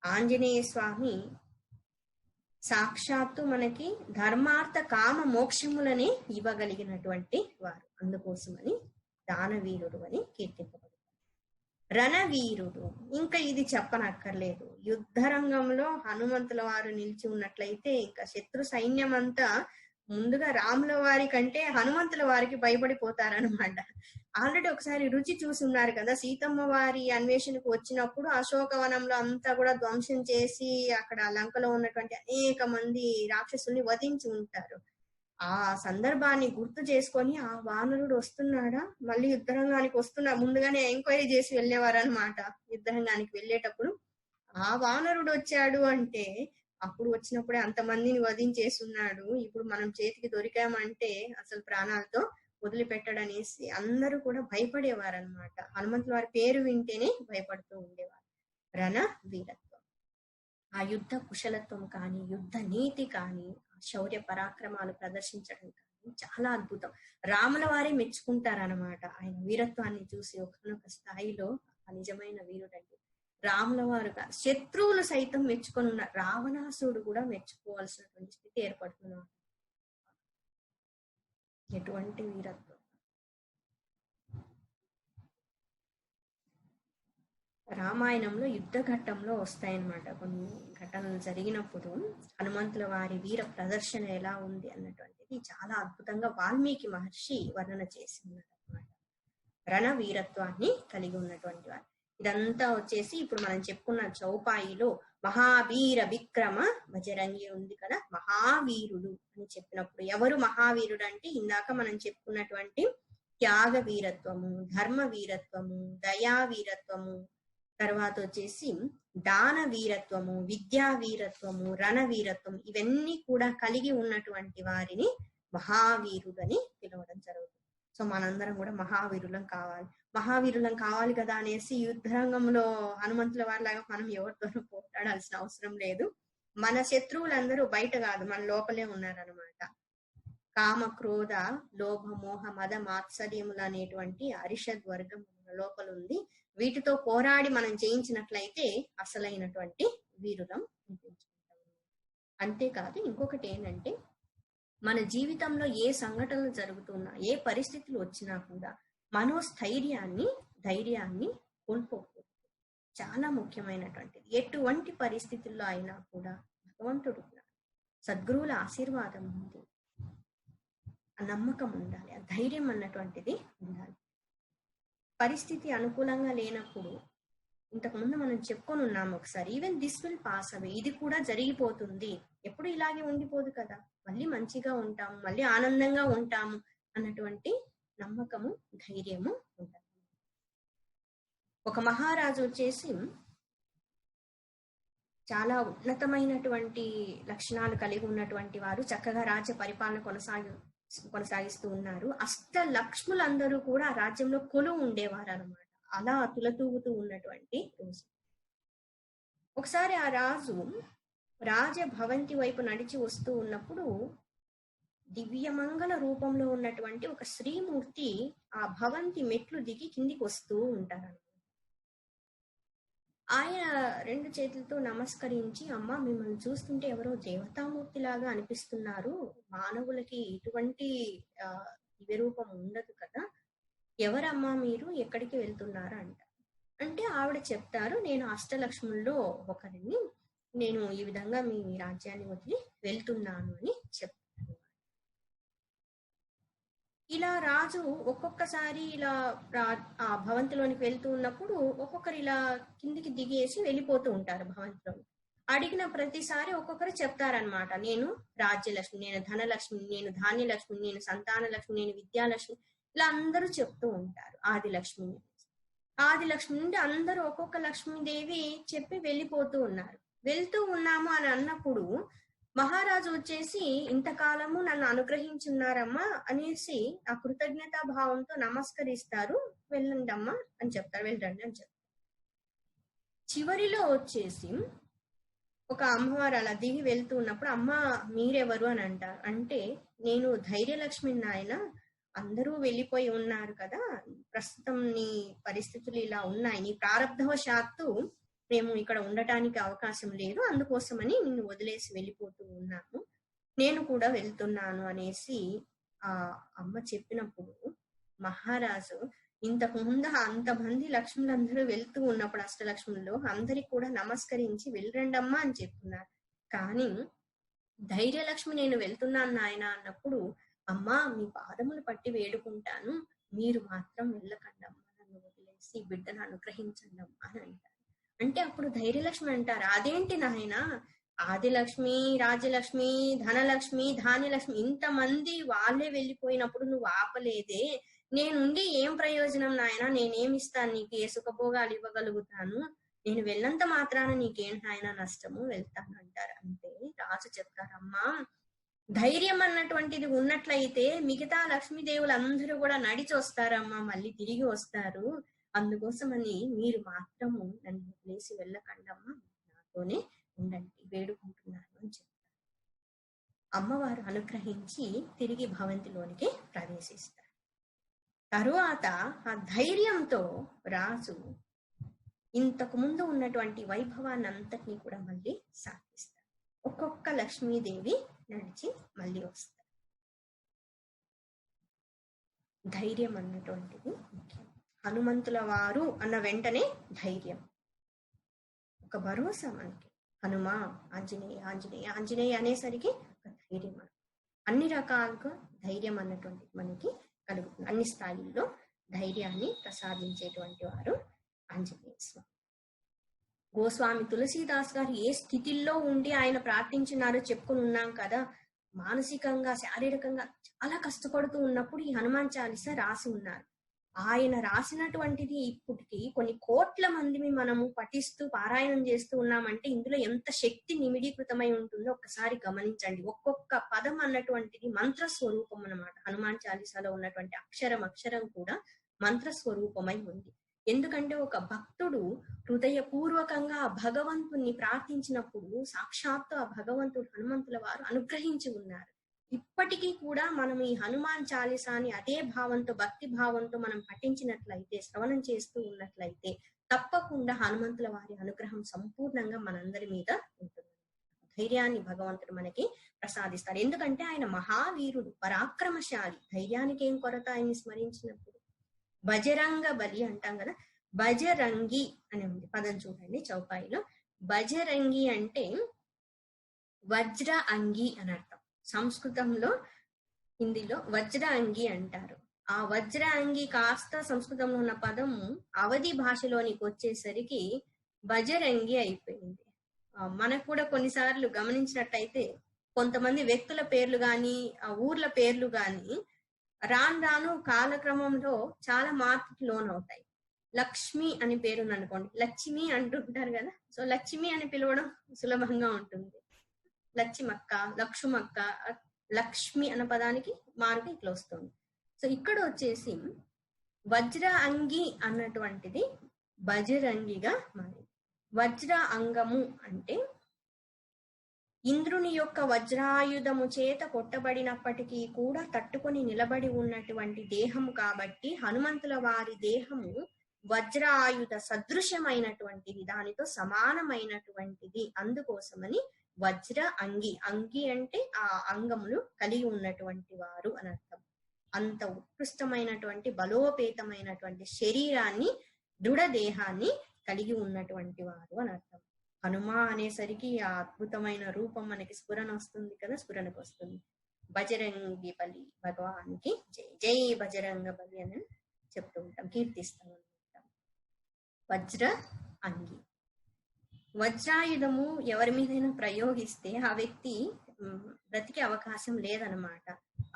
ఆంజనేయ స్వామి సాక్షాత్తు మనకి ధర్మార్థ కామ మోక్షములని ఇవ్వగలిగినటువంటి వారు. అందుకోసమని దానవీరుడు అని కీర్తింపబడతారు. రణవీరుడు, ఇంకా ఇది చెప్పనక్కర్లేదు. యుద్ధ రంగంలో హనుమంతుల వారు నిలిచి ఉన్నట్లయితే ఇంకా శత్రు సైన్యం అంతా ముందుగా రాముల వారి కంటే హనుమంతుల వారికి భయపడిపోతారనమాట. ఆల్రెడీ ఒకసారి రుచి చూసి ఉన్నారు కదా, సీతమ్మ వారి అన్వేషణకు వచ్చినప్పుడు అశోకవనంలో అంతా కూడా ధ్వంసం చేసి అక్కడ లంకలో ఉన్నటువంటి అనేక మంది రాక్షసుల్ని వధించి ఉంటారు. ఆ సందర్భాన్ని గుర్తు చేసుకొని ఆ వానరుడు వస్తున్నాడా, మళ్ళీ యుద్ధరంగానికి వస్తున్నా, ముందుగానే ఎంక్వైరీ చేసి వెళ్ళేవారు అనమాట. యుద్ధరంగానికి వెళ్ళేటప్పుడు ఆ వానరుడు వచ్చాడు అంటే అప్పుడు వచ్చినప్పుడే అంతమందిని వధించేస్తున్నాడు, ఇప్పుడు మనం చేతికి దొరికామంటే అసలు ప్రాణాలతో వదిలిపెట్టడనేసి అందరూ కూడా భయపడేవారు అనమాట. హనుమంతుల వారి పేరు వింటేనే భయపడుతూ ఉండేవారు. రణ వీరత్వం, ఆ యుద్ధ కుశలత్వం కానీ, యుద్ధ నీతి కానీ, శౌర్య పరాక్రమాలు ప్రదర్శించడం కానీ చాలా అద్భుతం. రాముల వారే మెచ్చుకుంటారనమాట ఆయన వీరత్వాన్ని చూసి. ఒకనొక స్థాయిలో నిజమైన వీరుడండి రాముల వారు కాదు, శత్రువులు సైతం మెచ్చుకొని ఉన్న రావణాసుడు కూడా మెచ్చుకోవాల్సినటువంటి స్థితి ఏర్పడుతున్నారు. ఎటువంటి వీరత్వం! రామాయణంలో యుద్ధ ఘట్టంలో వస్తాయన్నమాట కొన్ని ఘటనలు జరిగినప్పుడు హనుమంతుల వారి వీర ప్రదర్శన ఎలా ఉంది అన్నటువంటిది చాలా అద్భుతంగా వాల్మీకి మహర్షి వర్ణన చేసి ఉన్నారు అనమాట. రణ వీరత్వాన్ని కలిగి ఉన్నటువంటి వారు. ఇదంతా వచ్చేసి ఇప్పుడు మనం చెప్పుకున్న చౌపాయిలో మహావీర విక్రమ బజరంగి ఉంది కదా, మహావీరుడు అని చెప్పినప్పుడు ఎవరు మహావీరుడు అంటే ఇందాక మనం చెప్పుకున్నటువంటి త్యాగ వీరత్వము, ధర్మ వీరత్వము, దయా వీరత్వము, తర్వాత వచ్చేసి దాన వీరత్వము, విద్యా వీరత్వము, రణ వీరత్వం, ఇవన్నీ కూడా కలిగి ఉన్నటువంటి వారిని మహావీరుడని పిలవడం జరుగుతుంది. సో మనందరం కూడా మహావీరులం కావాలి కదా అనేసి యుద్ధరంగంలో హనుమంతుల వారిలాగా మనం ఎవరితోనూ పోరాడాల్సిన అవసరం లేదు. మన శత్రువులందరూ బయట కాదు, మన లోపలే ఉన్నారనమాట. కామ, క్రోధ, లోభ, మోహ, మద, మాత్సర్యములు అనేటువంటి అరిషద్ వర్గం మన లోపల ఉంది. వీటితో పోరాడి మనం జయించినట్లయితే అసలైనటువంటి వీరులం అనిపించుకుంటాము. అంతేకాదు ఇంకొకటి ఏంటంటే, మన జీవితంలో ఏ సంఘటనలు జరుగుతున్నా, ఏ పరిస్థితులు వచ్చినా కూడా ధైర్యాన్ని కోల్పోకూడదు. చాలా ముఖ్యమైనటువంటిది. ఎటువంటి పరిస్థితుల్లో అయినా కూడా భగవంతుడు సద్గురువుల ఆశీర్వాదం ఉంది, ఆ నమ్మకం ఉండాలి, ఆ ధైర్యం అన్నటువంటిది ఉండాలి. పరిస్థితి అనుకూలంగా లేనప్పుడు ఇంతకుముందు మనం చెప్పుకొని ఉన్నాము ఒకసారి, ఈవెన్ దిస్ విల్ పాస్ అవే, ఇది కూడా జరిగిపోతుంది, ఎప్పుడు ఇలాగే ఉండిపోదు కదా, మళ్ళీ మంచిగా ఉంటాము, మళ్ళీ ఆనందంగా ఉంటాము అన్నటువంటి నమ్మకము, ధైర్యము ఉండాలి. ఒక మహారాజు వచ్చేసి చాలా ఉన్నతమైనటువంటి లక్షణాలు కలిగి ఉన్నటువంటి వారు, చక్కగా రాజ్య పరిపాలన కొనసాగిస్తూ ఉన్నారు. అష్ట లక్ష్ములందరూ కూడా రాజ్యంలో కొలువు ఉండేవారు అనమాట. అలా తులతూగుతూ ఉన్నటువంటి రోజు. ఒకసారి ఆ రాజు రాజభవంతి వైపు నడిచి వస్తూ ఉన్నప్పుడు దివ్యమంగళ రూపంలో ఉన్నటువంటి ఒక శ్రీమూర్తి ఆ భవంతి మెట్లు దిగి కిందికి వస్తూ ఉంటారు. ఆయన 2 చేతులతో నమస్కరించి, అమ్మ మిమ్మల్ని చూస్తుంటే ఎవరో దేవతామూర్తి లాగా అనిపిస్తున్నారు, మానవులకి ఇటువంటి దివ్య రూపం ఉండదు కదా, ఎవరమ్మా మీరు, ఎక్కడికి వెళ్తున్నారు అంట. అంటే ఆవిడ చెప్తారు, నేను అష్టలక్ష్ముల్లో ఒకరిని, నేను ఈ విధంగా మీ రాజ్యాన్ని వదిలి వెళ్తున్నాను అని చెప్తాను. ఇలా రాజు ఒక్కొక్కసారి ఇలా ఆ భవంతిలోనికి వెళ్తూ ఉన్నప్పుడు ఒక్కొక్కరు ఇలా కిందికి దిగేసి వెళ్ళిపోతూ ఉంటారు భవంతిలో. అడిగిన ప్రతిసారి ఒక్కొక్కరు చెప్తారనమాట, నేను రాజ్యలక్ష్మి, నేను ధనలక్ష్మి, నేను ధాన్యలక్ష్మి, నేను సంతాన లక్ష్మి, నేను విద్యాలక్ష్మి, ఇలా అందరూ చెప్తూ ఉంటారు ఆదిలక్ష్మి. ఆదిలక్ష్మి నుండి అందరూ ఒక్కొక్క లక్ష్మీదేవి చెప్పి వెళ్ళిపోతూ ఉన్నారు. వెళ్తూ ఉన్నాము అని అన్నప్పుడు మహారాజు వచ్చేసి, ఇంతకాలము నన్ను అనుగ్రహించున్నారమ్మా అనేసి ఆ కృతజ్ఞతా భావంతో నమస్కరిస్తారు, వెళ్ళండి అమ్మా అని చెప్తారు, వెళ్ళండి అని చెప్తారు. చివరిలో వచ్చేసి ఒక అమ్మవారు అలా దిగి వెళ్తూ ఉన్నప్పుడు, అమ్మ మీరెవరు అని అంటారు. అంటే నేను ధైర్యలక్ష్మి నాయన, అందరూ వెళ్ళిపోయి ఉన్నారు కదా, ప్రస్తుతం నీ పరిస్థితులు ఇలా ఉన్నాయి, నీ ప్రారబ్ధవశాత్తు మేము ఇక్కడ ఉండటానికి అవకాశం లేదు, అందుకోసమని నిన్ను వదిలేసి వెళ్ళిపోతూ ఉన్నాను, నేను కూడా వెళ్తున్నాను అనేసి ఆ అమ్మ చెప్పినప్పుడు మహారాజు ఇంతకు ముందు అంతమంది లక్ష్ములందరూ వెళ్తూ ఉన్నప్పుడు అష్టలక్ష్ముల్లో అందరికి కూడా నమస్కరించి వెళ్ళండమ్మా అని చెప్తున్నారు. కానీ ధైర్యలక్ష్మి నేను వెళ్తున్నాను నాయన అన్నప్పుడు, అమ్మా మీ పాదములు పట్టి వేడుకుంటాను, మీరు మాత్రం వెళ్ళకండమ్మా, నన్ను వదిలేసి బిడ్డను అనుగ్రహించండి అమ్మా అని అంటారు. అంటే అప్పుడు ధైర్యలక్ష్మి అంటారు, అదేంటి నాయన, ఆదిలక్ష్మి, రాజ్యలక్ష్మి, ధనలక్ష్మి, ధాన్యలక్ష్మి ఇంతమంది వాళ్ళే వెళ్ళిపోయినప్పుడు నువ్వు ఆపలేదే, నేనుండి ఏం ప్రయోజనం నాయన, నేనేమిస్తాను నీకు, ఏ సుఖభోగాలు ఇవ్వగలుగుతాను, నేను వెళ్ళంత మాత్రాన నీకేం నాయన నష్టము, వెళ్తాను అంటారు. అంటే రాజు చెప్తారమ్మా, ధైర్యం అన్నటువంటిది ఉన్నట్లయితే మిగతా లక్ష్మీదేవులు అందరూ కూడా నడిచి వస్తారమ్మా, మళ్ళీ తిరిగి వస్తారు, అందుకోసమని మీరు మాత్రము నన్ను వదిలేసి వెళ్ళకండమ్మా, నాతోనే ఉండండి, వేడుకుంటున్నాను అని చెప్తారు. అమ్మవారు అనుగ్రహించి తిరిగి భవంతిలోనికి ప్రవేశిస్తారు. తరువాత ఆ ధైర్యంతో రాజు ఇంతకు ముందు ఉన్నటువంటి వైభవాన్ని అంతటినీ కూడా మళ్ళీ సాధిస్తారు. ఒక్కొక్క లక్ష్మీదేవి నడిచి మళ్ళీ వస్తారు. ధైర్యం అన్నటువంటిది ముఖ్యం. హనుమంతుల వారు అన్న వెంటనే ధైర్యం, ఒక భరోసా మనకి. హనుమ, ఆంజనేయ, ఆంజనేయ, ఆంజనేయ అనేసరికి ఒక ధైర్యం, అన్ని రకాలుగా ధైర్యం అన్నటువంటిది మనకి కలుగుతుంది. అన్ని స్థాయిల్లో ధైర్యాన్ని ప్రసాదించేటువంటి వారు ఆంజనేయ స్వామి. గోస్వామి తులసీదాస్ గారు ఏ స్థితిలో ఉండి ఆయన ప్రార్థించినారో చెప్పుకుని ఉన్నాం కదా. మానసికంగా, శారీరకంగా చాలా కష్టపడుతూ ఉన్నప్పుడు ఈ హనుమాన్ చాలీసా రాసి ఉన్నారు. ఆయన రాసినటువంటిది ఇప్పటికి కొన్ని కోట్ల మందిని మనము పఠిస్తూ పారాయణం చేస్తూ ఉన్నామంటే ఇందులో ఎంత శక్తి నిమిడీకృతమై ఉంటుందో ఒక్కసారి గమనించండి. ఒక్కొక్క పదం అన్నటువంటిది మంత్ర స్వరూపం అన్నమాట. హనుమాన్ చాలీసాలో ఉన్నటువంటి అక్షరం అక్షరం కూడా మంత్ర స్వరూపమై ఉంది. ఎందుకంటే ఒక భక్తుడు హృదయపూర్వకంగా భగవంతుణ్ణి ప్రార్థించినప్పుడు సాక్షాత్తు ఆ భగవంతుడు హనుమంతుల వారు అనుగ్రహించి ఉన్నారు. ఇప్పటికీ కూడా మనం ఈ హనుమాన్ చాలీసాని అదే భావంతో, భక్తి భావంతో మనం పఠించినట్లయితే, శ్రవణం చేస్తూ ఉన్నట్లయితే తప్పకుండా హనుమంతుల వారి అనుగ్రహం సంపూర్ణంగా మనందరి మీద ఉంటుంది. ధైర్యాన్ని భగవంతుడు మనకి ప్రసాదిస్తారు. ఎందుకంటే ఆయన మహావీరుడు, పరాక్రమశాలి. ధైర్యానికి ఏం కొరత ఆయన్ని స్మరించినప్పుడు. బజరంగ బలి అంటాం కదా, బజరంగి అని ఉంది పదం చూడండి చౌపాయిలో. బజరంగి అంటే వజ్ర అంగి అని అర్థం. సంస్కృతంలో, హిందీలో వజ్ర అంగి అంటారు. ఆ వజ్ర అంగి కాస్త సంస్కృతంలో ఉన్న పదము అవధి భాషలోనికి వచ్చేసరికి బజరంగి అయిపోయింది. మనకు కూడా కొన్నిసార్లు గమనించినట్టయితే కొంతమంది వ్యక్తుల పేర్లు గాని, ఊర్ల పేర్లు గాని రాను రాను కాలక్రమంలో చాలా మార్పుకి లోనవుతాయి. లక్ష్మి అని పేరుంది అనుకోండి, లక్ష్మి అంటుంటారు కదా. సో లక్ష్మి అని పిలవడం సులభంగా ఉంటుంది. లక్ష్మక్క, లక్ష్మక్క, లక్ష్మి అన్న పదానికి మార్పు ఇట్లా వస్తుంది. సో ఇక్కడ వచ్చేసి వజ్ర అంగి అన్నటువంటిది బజరంగిగా మారింది. వజ్ర అంగము అంటే ఇంద్రుని యొక్క వజ్రాయుధము చేత కొట్టబడినప్పటికీ కూడా తట్టుకొని నిలబడి ఉన్నటువంటి దేహము కాబట్టి హనుమంతుల వారి దేహము వజ్రాయుధ సదృశమైనటువంటిది, దానితో సమానమైనటువంటిది. అందుకోసమని వజ్ర అంగి, అంగి అంటే ఆ అంగములు కలిగి ఉన్నటువంటి వారు అని అర్థం. అంత ఉత్కృష్టమైనటువంటి బలోపేతమైనటువంటి శరీరాన్ని, దృఢ దేహాన్ని కలిగి ఉన్నటువంటి వారు అని అర్థం. హనుమ అనేసరికి ఆ అద్భుతమైన రూపం మనకి స్ఫురణ వస్తుంది కదా, స్ఫురణకు వస్తుంది. బజరంగి బలి భగవానికి జై జై బజరంగ బలి అని చెప్తూ ఉంటాం, కీర్తిస్తాం అనమాట. వజ్ర అంగి, వజ్రాయుధము ఎవరి మీదైనా ప్రయోగిస్తే ఆ వ్యక్తి బ్రతికే అవకాశం లేదనమాట.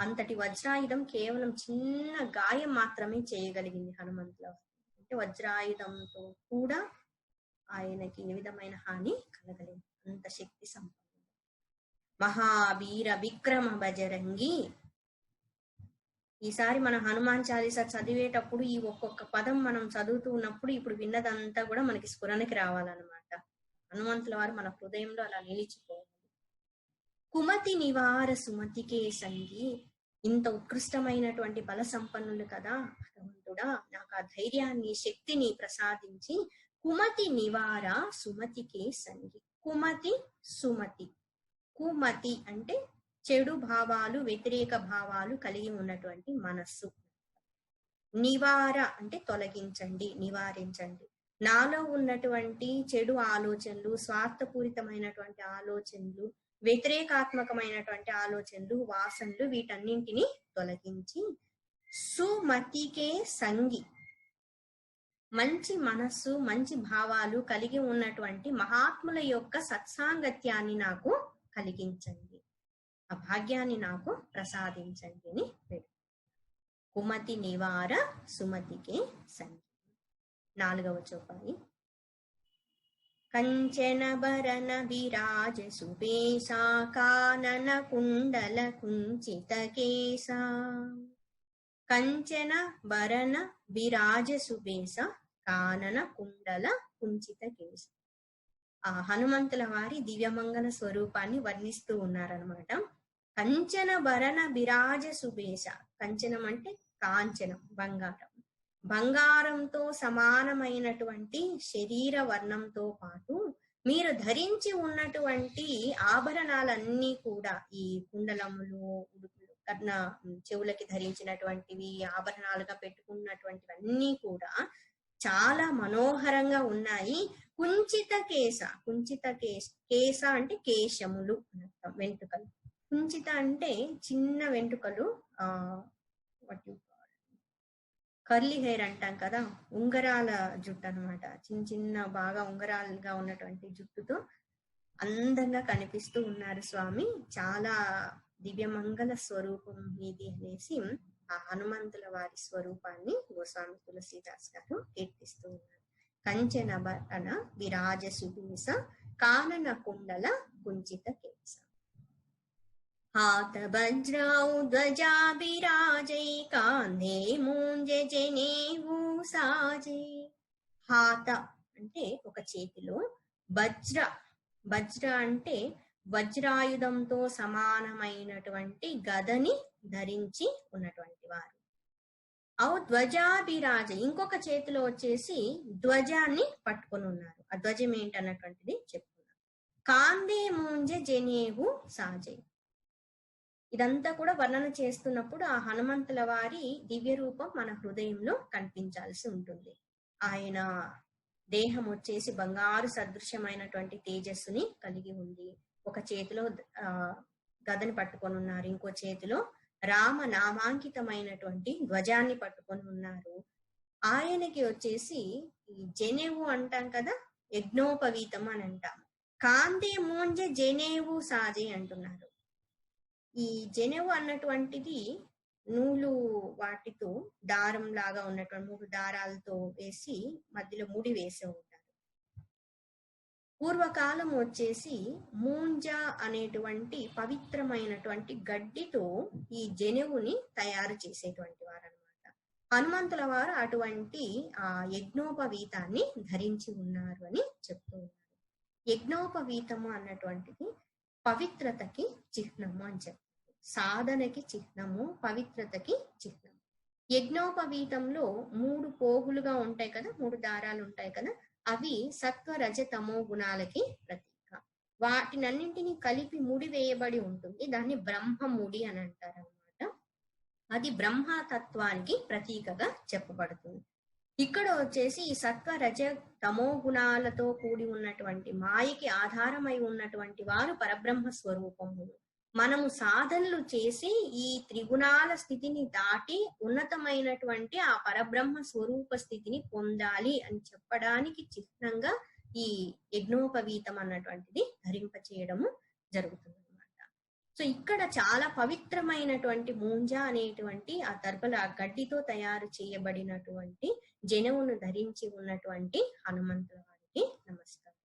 అంతటి వజ్రాయుధం కేవలం చిన్న గాయం మాత్రమే చేయగలిగింది హనుమంతుల. అంటే వజ్రాయుధంతో కూడా ఆయనకి ఏ విధమైన హాని కలగలేదు, అంత శక్తి సంపన్నుడు. మహావీర విక్రమ బజరంగి. ఈసారి మన హనుమాన్ చాలీసా చదివేటప్పుడు ఈ ఒక్కొక్క పదం మనం చదువుతూ ఉన్నప్పుడు ఇప్పుడు విన్నదంతా కూడా మనకి స్ఫురణకి రావాలన్నమాట. హనుమంతుల వారు మన హృదయంలో అలా నిలిచిపోవాలి. కుమతి నివార సుమతికే సంగి. ఇంత ఉత్కృష్టమైనటువంటి బల సంపన్నులు కదా భగవంతుడా, నాకు ఆ ధైర్యాన్ని, శక్తిని ప్రసాదించి కుమతి నివార సుమతికే సంగి. కుమతి సుమతి, కుమతి అంటే చెడు భావాలు, వ్యతిరేక భావాలు కలిగి ఉన్నటువంటి మనస్సు. నివార అంటే తొలగించండి, నివారించండి. నాలో ఉన్నటువంటి చెడు ఆలోచనలు, స్వార్థపూరితమైనటువంటి ఆలోచనలు, వ్యతిరేకాత్మకమైనటువంటి ఆలోచనలు, వాసనలు, వీటన్నింటినీ తొలగించి సుమతికే సంగి, మంచి మనస్సు, మంచి భావాలు కలిగి ఉన్నటువంటి మహాత్ముల యొక్క సత్సాంగత్యాన్ని నాకు కలిగించండి, ఆ భాగ్యాన్ని నాకు ప్రసాదించండి అని వేడు. కుమతి నివార సుమతికే సంగి. 4వ చోపాయి. కంచన భరణ విరాజ సుబేసా కానన కుండల కుంచిత కేసా. కంచన భరణ విరాజ సుబేస కానన కుండల కుంచిత కేస. ఆ హనుమంతుల వారి దివ్యమంగళ స్వరూపాన్ని వర్ణిస్తూ ఉన్నారనమాట. కంచన భరణ విరాజ సుబేస. కంచనం అంటే కాంచనం, బంగారం. బంగారంతో సమానమైనటువంటి శరీర వర్ణంతో పాటు మీరు ధరించి ఉన్నటువంటి ఆభరణాలన్నీ కూడా, ఈ కుండలములు, ఉడుపులు, కర్ణ చెవులకి ధరించినటువంటివి, ఆభరణాలుగా పెట్టుకున్నటువంటివన్నీ కూడా చాలా మనోహరంగా ఉన్నాయి. కుంచిత కేస, కుంచిత కేస అంటే కేశములు అర్థం, వెంట్రుకలు. కుంచిత అంటే చిన్న వెంట్రుకలు, కర్లీ హెయిర్ అంటాం కదా, ఉంగరాల జుట్టు అనమాట. చిన్న చిన్న బాగా ఉంగరాలుగా ఉన్నటువంటి జుట్టుతో అందంగా కనిపిస్తూ ఉన్నారు స్వామి. చాలా దివ్యమంగళ స్వరూపం మీది అనేసి ఆ హనుమంతుల వారి స్వరూపాన్ని గోస్వామి తులసీదాస్ గారు కీర్తిస్తూ ఉన్నారు. కంచన భరణ విరాజ సుబేస కానన కుండల కుంచిత కేస. हाथ वज्राउ ध्वजा विराजै कांधे मूंजे जनेऊ साजे. హాత అంటే ఒక చేతిలో, వజ్ర, వజ్ర అంటే వజ్రాయుధంతో సమానమైనటువంటి గదని ధరించి ఉన్నటువంటి వారు. ఔ ధ్వజాభిరాజ, ఇంకొక చేతిలో వచ్చేసి ధ్వజాన్ని పట్టుకొని ఉన్నారు. ఆ ధ్వజం ఏంటన్నటువంటిది చెప్పుకున్నాం. కాందే మూంజె జనేవు సాజే. ఇదంతా కూడా వర్ణన చేస్తున్నప్పుడు ఆ హనుమంతుల వారి దివ్య రూపం మన హృదయంలో కనిపించాల్సి ఉంటుంది. ఆయన దేహం వచ్చేసి బంగారు సదృశ్యమైనటువంటి తేజస్సుని కలిగి ఉంది. ఒక చేతిలో గదని పట్టుకొని ఉన్నారు, ఇంకో చేతిలో రామ నామాంకితమైనటువంటి ధ్వజాన్ని పట్టుకొని ఉన్నారు. ఆయనకి వచ్చేసి ఈ జనేవు అంటాం కదా, యజ్ఞోపవీతం అని అంటాం. కాందే మూంజె జనేవు సాజే అంటున్నారు. ఈ జనేవు అన్నటువంటిది నూలు, వాటితో దారం లాగా ఉన్నటువంటి 3 దారాలతో వేసి మధ్యలో ముడి వేసే ఉంటారు. పూర్వకాలం వచ్చేసి మూంజ అనేటువంటి పవిత్రమైనటువంటి గడ్డితో ఈ జనేవుని తయారు చేసేటువంటి వారు అనమాట. హనుమంతుల వారు అటువంటి ఆ యజ్ఞోపవీతాన్ని ధరించి ఉన్నారు అని చెప్తూ ఉన్నారు. యజ్ఞోపవీతము అన్నటువంటిది పవిత్రతకి చిహ్నము అని చెప్తారు. సాధనకి చిహ్నము, పవిత్రతకి చిహ్నము. యజ్ఞోపవీతంలో 3 పోగులుగా ఉంటాయి కదా, 3 దారాలు ఉంటాయి కదా, అవి సత్వ రజ తమో గుణాలకి ప్రతీక. వాటినన్నింటినీ కలిపి ముడి వేయబడి ఉంటుంది. దాన్ని బ్రహ్మముడి అని అంటారు అన్నమాట. అది బ్రహ్మతత్వానికి ప్రతీకగా చెప్పబడుతుంది. ఇక్కడ వచ్చేసి ఈ సత్వ రజ తమో గుణాలతో కూడి ఉన్నటువంటి మాయకి ఆధారమై ఉన్నటువంటి వారు పరబ్రహ్మ స్వరూపము. మనము సాధనలు చేసి ఈ త్రిగుణాల స్థితిని దాటి ఉన్నతమైనటువంటి ఆ పరబ్రహ్మ స్వరూప స్థితిని పొందాలి అని చెప్పడానికి చిహ్నంగా ఈ యజ్ఞోపవీతం అన్నటువంటిది ధరింప చేయడము జరుగుతుంది అనమాట. సో ఇక్కడ చాలా పవిత్రమైనటువంటి మూంజ అనేటువంటి ఆ దర్భల గడ్డితో తయారు చేయబడినటువంటి జనమును ధరించి ఉన్నటువంటి హనుమంతుల వారికి నమస్కారం.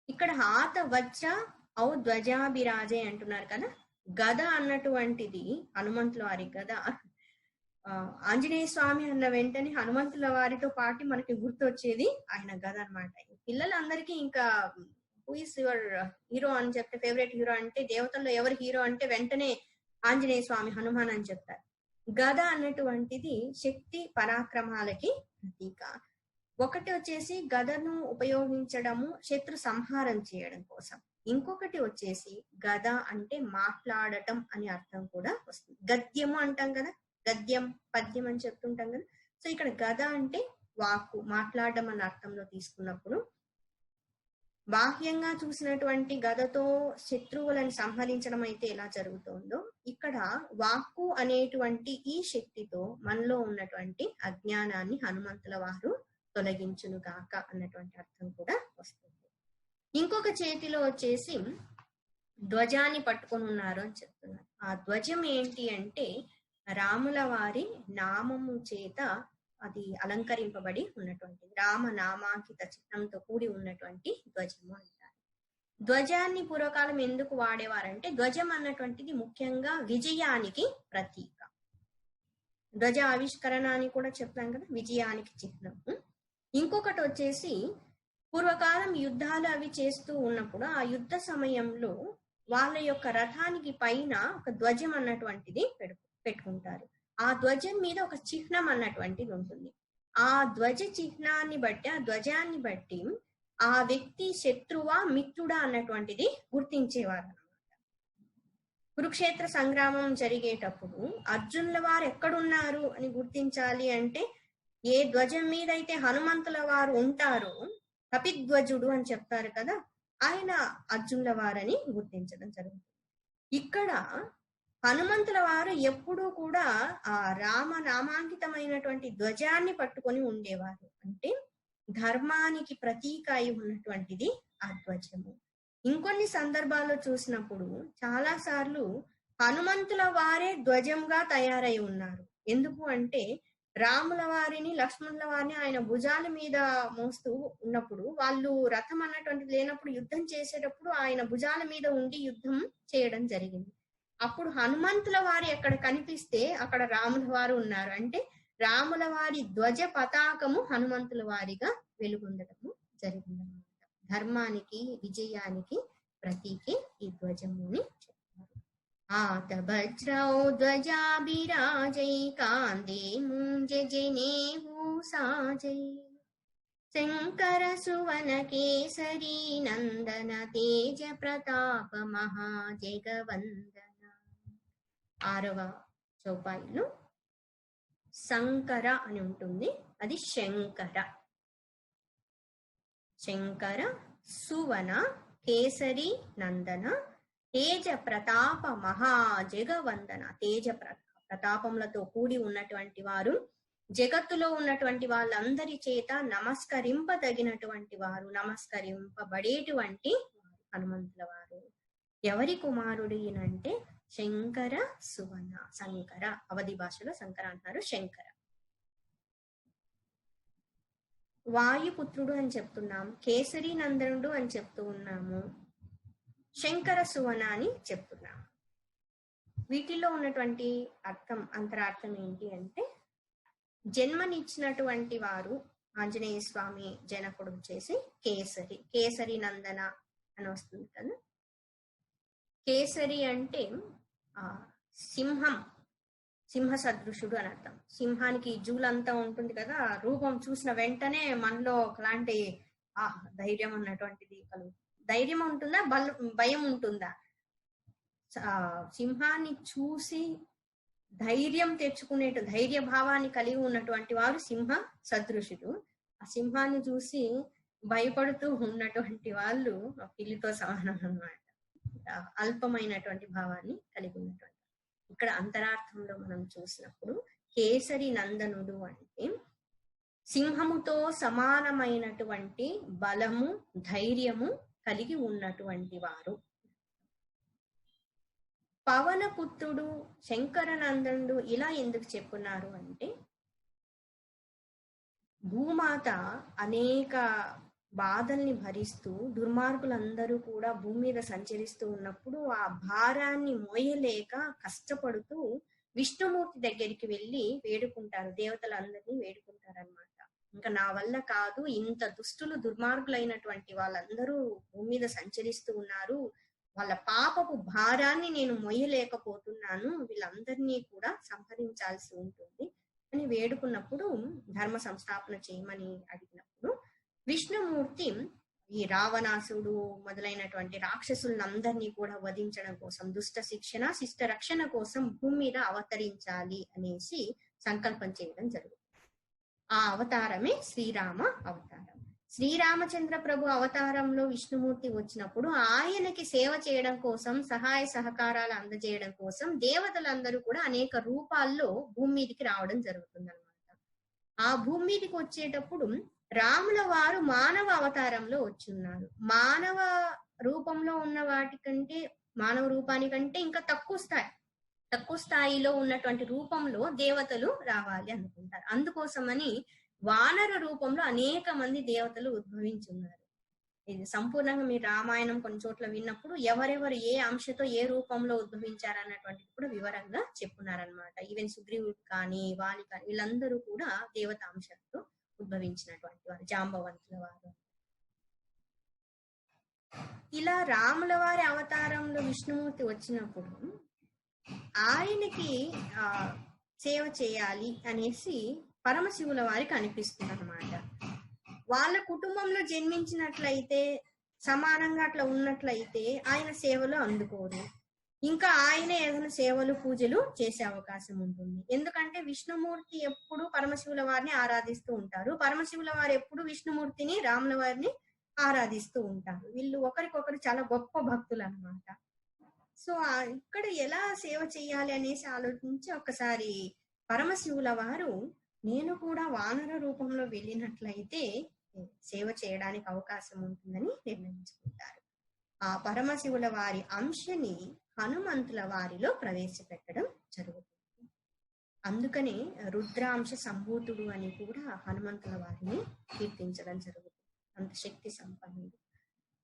ఇక్కడ హాత వజ్ర ఔ ధ్వజాభిరాజే అంటున్నారు కదా, గద అన్నటువంటిది హనుమంతుల వారి గద. ఆంజనేయ స్వామి అన్న వెంటనే హనుమంతుల వారితో పాటు మనకి గుర్తొచ్చేది ఆయన గద అనమాట. పిల్లలందరికీ ఇంకా హూ ఇస్ యువర్ హీరో అని చెప్తే, ఫేవరెట్ హీరో అంటే, దేవతల్లో ఎవరు హీరో అంటే వెంటనే ఆంజనేయ స్వామి, హనుమాన్ అని చెప్తారు. గద అన్నటువంటిది శక్తి పరాక్రమాలకి ప్రతీక. ఒకటి వచ్చేసి గదను ఉపయోగించడము శత్రు సంహారం చేయడం కోసం, ఇంకొకటి వచ్చేసి గద అంటే మాట్లాడటం అని అర్థం కూడా వస్తుంది. గద్యము అంటాం కదా, గద్యం పద్యం అని చెప్తుంటాం కదా. సో ఇక్కడ గద అంటే వాక్కు, మాట్లాడడం అన్న అర్థంలో తీసుకున్నప్పుడు, బాహ్యంగా చూసినటువంటి గదతో శత్రువులను సంహరించడం అయితే ఎలా జరుగుతుందో, ఇక్కడ వాక్కు అనేటువంటి ఈ శక్తితో మనలో ఉన్నటువంటి అజ్ఞానాన్ని హనుమంతుల వారు తొలగించును గాక అన్నటువంటి అర్థం కూడా వస్తుంది. ఇంకొక చేతిలో వచ్చేసి ధ్వజాన్ని పట్టుకొని ఉన్నారు అని చెప్తున్నారు. ఆ ధ్వజం ఏంటి అంటే రాముల వారి నామము చేత అది అలంకరింపబడి ఉన్నటువంటిది, రామ నామాంకిత చిహ్నంతో కూడి ఉన్నటువంటి ధ్వజము అంటారు. ధ్వజాన్ని పూర్వకాలం ఎందుకు వాడేవారంటే, ధ్వజం అన్నటువంటిది ముఖ్యంగా విజయానికి ప్రతీక. ధ్వజ ఆవిష్కరణ అని కూడా చెప్తాం కదా, విజయానికి చిహ్నం. ఇంకొకటి వచ్చేసి పూర్వకాలం యుద్ధాలు అవి చేస్తూ ఉన్నప్పుడు ఆ యుద్ధ సమయంలో వాళ్ళ యొక్క రథానికి పైన ఒక ధ్వజం అన్నటువంటిది పెట్టుకుంటారు. ఆ ధ్వజం మీద ఒక చిహ్నం అన్నటువంటిది ఉంటుంది. ఆ ధ్వజ చిహ్నాన్ని బట్టి, ఆ ధ్వజాన్ని బట్టి ఆ వ్యక్తి శత్రువా మిత్రుడా అన్నటువంటిది గుర్తించేవారు అన్నమాట. కురుక్షేత్ర సంగ్రామం జరిగేటప్పుడు అర్జునుల వారు ఎక్కడున్నారు అని గుర్తించాలి అంటే, ఏ ధ్వజం మీద అయితే హనుమంతుల వారు ఉంటారో, కపిధ్వజుడు అని చెప్తారు కదా, ఆయన అర్జునుల వారని గుర్తించడం జరుగుతుంది. ఇక్కడ హనుమంతుల వారు ఎప్పుడూ కూడా ఆ రామ నామాంకితమైనటువంటి ధ్వజాన్ని పట్టుకొని ఉండేవారు. అంటే ధర్మానికి ప్రతీక అయి ఉన్నటువంటిది ఆ ధ్వజము. ఇంకొన్ని సందర్భాల్లో చూసినప్పుడు చాలా సార్లు హనుమంతుల వారే ధ్వజంగా తయారై ఉన్నారు. ఎందుకు అంటే రాముల వారిని, లక్ష్మణుల వారిని ఆయన భుజాల మీద మోస్తూ ఉన్నప్పుడు, వాళ్ళు రథం అన్నటువంటిది లేనప్పుడు యుద్ధం చేసేటప్పుడు ఆయన భుజాల మీద ఉండి యుద్ధం చేయడం జరిగింది. అప్పుడు హనుమంతుల వారి ఎక్కడ కనిపిస్తే అక్కడ రాముల వారు ఉన్నారు. అంటే రాముల వారి ధ్వజ పతాకము హనుమంతుల వారిగా వెలుగొందడము జరిగిందన్నమాట. ధర్మానికి, విజయానికి ప్రతీకి ఈ ధ్వజము అని చెప్తారు. ఆత భద్రౌ ధ్వజాభిరాజై కాందే ముంజనేహు సాజై శంకర సువన కేసరీ నందన తేజ ప్రతాప మహాజగవందన. 6వ చౌపాయిలో శంకర అని ఉంటుంది, అది శంకర. శంకర సువన కేసరి నందన తేజ ప్రతాప మహాజగవందన. తేజ ప్రతాపములతో కూడి ఉన్నటువంటి వారు, జగత్తులో ఉన్నటువంటి వాళ్ళందరి చేత నమస్కరింపదగినటువంటి వారు, నమస్కరింపబడేటువంటి హనుమంతుల వారు. ఎవరి కుమారుడు ఈయనంటే శంకర సువన. శంకర అవధి భాషలో శంకర అంటారు, శంకర. వాయుపుత్రుడు అని చెప్తున్నాం, కేసరి నందనుడు అని చెప్తూ ఉన్నాము, శంకర సువన అని చెప్తున్నాము. వీటిల్లో ఉన్నటువంటి అర్థం, అంతరార్థం ఏంటి అంటే, జన్మనిచ్చినటువంటి వారు ఆంజనేయ స్వామి జనకుడు వచ్చేసి కేసరి నందన అని వస్తుంది కదా. కేసరి అంటే సింహ సదృశుడు అని అర్థం. సింహానికి జూలంతా ఉంటుంది కదా, రూపం చూసిన వెంటనే మనలో ఒకలాంటి ధైర్యం అన్నటువంటిది ధైర్యం ఉంటుందా, భయం ఉంటుందా? సింహాన్ని చూసి ధైర్యం ధైర్య భావాన్ని కలిగి ఉన్నటువంటి వారు సింహ సదృశుడు. ఆ సింహాన్ని చూసి భయపడుతూ ఉన్నటువంటి వాళ్ళు పిల్లితో సమానం అన్నమాట. అల్పమైనటువంటి భావాన్ని కలిగి ఉన్నటువంటి. ఇక్కడ అంతరార్థంలో మనం చూసినప్పుడు కేసరి నందనుడు అంటే సింహముతో సమానమైనటువంటి బలము, ధైర్యము కలిగి ఉన్నటువంటి వారు. పవనపుత్రుడు, శంకరనందనుడు ఇలా ఎందుకు చెప్పున్నారు అంటే, భూమాత అనేక బాధల్ని భరిస్తూ దుర్మార్గులందరూ కూడా భూమి మీద సంచరిస్తూ ఉన్నప్పుడు ఆ భారాన్ని మోయలేక కష్టపడుతూ విష్ణుమూర్తి దగ్గరికి వెళ్ళి వేడుకుంటారు, దేవతలందరినీ వేడుకుంటారు అనమాట. ఇంకా నా వల్ల కాదు, ఇంత దుష్టులు దుర్మార్గులైనటువంటి వాళ్ళందరూ భూమి మీద సంచరిస్తూ ఉన్నారు, వాళ్ళ పాపపు భారాన్ని నేను మొయ్యలేకపోతున్నాను, వీళ్ళందరినీ కూడా సంహరించాల్సి ఉంటుంది అని వేడుకున్నప్పుడు, ధర్మ సంస్థాపన చేయమని అడిగినప్పుడు విష్ణుమూర్తి ఈ రావణాసుడు మొదలైనటువంటి రాక్షసులందరినీ కూడా వధించడం కోసం, దుష్ట శిక్షణ శిష్ట రక్షణ కోసం భూమి మీద అవతరించాలి అనేసి సంకల్పం చేయడం జరుగుతుంది. ఆ అవతారమే శ్రీరామ అవతారం. శ్రీరామచంద్ర ప్రభు అవతారంలో విష్ణుమూర్తి వచ్చినప్పుడు ఆయనకి సేవ చేయడం కోసం, సహాయ సహకారాలు అందజేయడం కోసం దేవతలందరూ కూడా అనేక రూపాల్లో భూమి మీదకి రావడం జరుగుతుంది అనమాట. ఆ భూమి మీదకి వచ్చేటప్పుడు రాముల వారు మానవ అవతారంలో వచ్చున్నారు. మానవ రూపంలో ఉన్న వాటికంటే, మానవ రూపానికంటే ఇంకా తక్కువ స్థాయిలో ఉన్నటువంటి రూపంలో దేవతలు రావాలి అనుకుంటారు. అందుకోసమని వానర రూపంలో అనేక మంది దేవతలు ఉద్భవించున్నారు. ఇది సంపూర్ణంగా మీరు రామాయణం కొన్ని చోట్ల విన్నప్పుడు ఎవరెవరు ఏ అంశతో ఏ రూపంలో ఉద్భవించారు అన్నటువంటిది కూడా వివరంగా చెప్పున్నారనమాట. ఈవెన్ సుగ్రీవుడు కానీ వాలి కానీ వీళ్ళందరూ కూడా దేవత అంశంతో ఉద్భవించినటువంటి వారు, జాంబవంతుల వారు. ఇలా రాముల వారి అవతారంలో విష్ణుమూర్తి వచ్చినప్పుడు ఆయనకి సేవ చేయాలి అనేసి పరమశివుల వారికి అనిపిస్తుంది అనమాట. వాళ్ళ కుటుంబంలో జన్మించినట్లయితే, సమానంగా అట్లా ఉన్నట్లయితే ఆయన సేవలు అందుకోరు, ఇంకా ఆయన ఏదైనా సేవలు పూజలు చేసే అవకాశం ఉంటుంది. ఎందుకంటే విష్ణుమూర్తి ఎప్పుడు పరమశివుల వారిని ఆరాధిస్తూ ఉంటారు, పరమశివుల వారు ఎప్పుడు విష్ణుమూర్తిని, రాముల వారిని ఆరాధిస్తూ ఉంటారు. వీళ్ళు ఒకరికొకరు చాలా గొప్ప భక్తులు అన్నమాట. సో ఇక్కడ ఎలా సేవ చేయాలి అనేసి ఆలోచించి ఒకసారి పరమశివుల వారు నేను కూడా వానర రూపంలో వెళ్ళినట్లయితే సేవ చేయడానికి అవకాశం ఉంటుందని నిర్ణయించుకుంటారు. ఆ పరమశివుల వారి అంశని హనుమంతుల వారిలో ప్రవేశపెట్టడం జరుగుతుంది. అందుకనే రుద్రాంశ సంభూతుడు అని కూడా హనుమంతుల వారిని కీర్తించడం జరుగుతుంది. అంత శక్తి సంపన్నుడు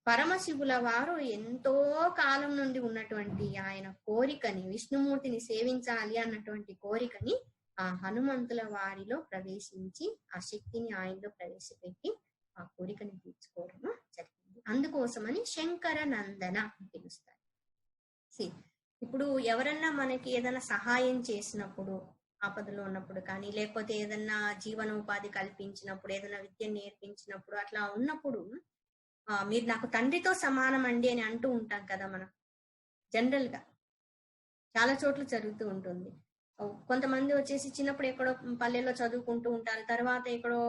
పరమశివుల వారు ఎంతో కాలం నుండి ఉన్నటువంటి ఆయన కోరికని, విష్ణుమూర్తిని సేవించాలి అన్నటువంటి కోరికని ఆ హనుమంతుల వారిలో ప్రవేశించి ఆ శక్తిని ఆయనలో ప్రవేశపెట్టి ఆ కోరికని తీర్చుకోవడం జరిగింది. అందుకోసమని శంకర నందన అని పిలుస్తారు. ఇప్పుడు ఎవరన్నా మనకి ఏదైనా సహాయం చేసినప్పుడు, ఆపదలో ఉన్నప్పుడు కానీ, లేకపోతే ఏదన్నా జీవనోపాధి కల్పించినప్పుడు, ఏదైనా విద్య నేర్పించినప్పుడు, అట్లా ఉన్నప్పుడు మీరు నాకు తండ్రితో సమానం అండి అని అంటూ ఉంటాం కదా. మనం జనరల్ గా చాలా చోట్ల జరుగుతూ ఉంటుంది. కొంతమంది వచ్చేసి చిన్నప్పుడు ఎక్కడో పల్లెల్లో చదువుకుంటూ ఉంటారు, తర్వాత ఎక్కడో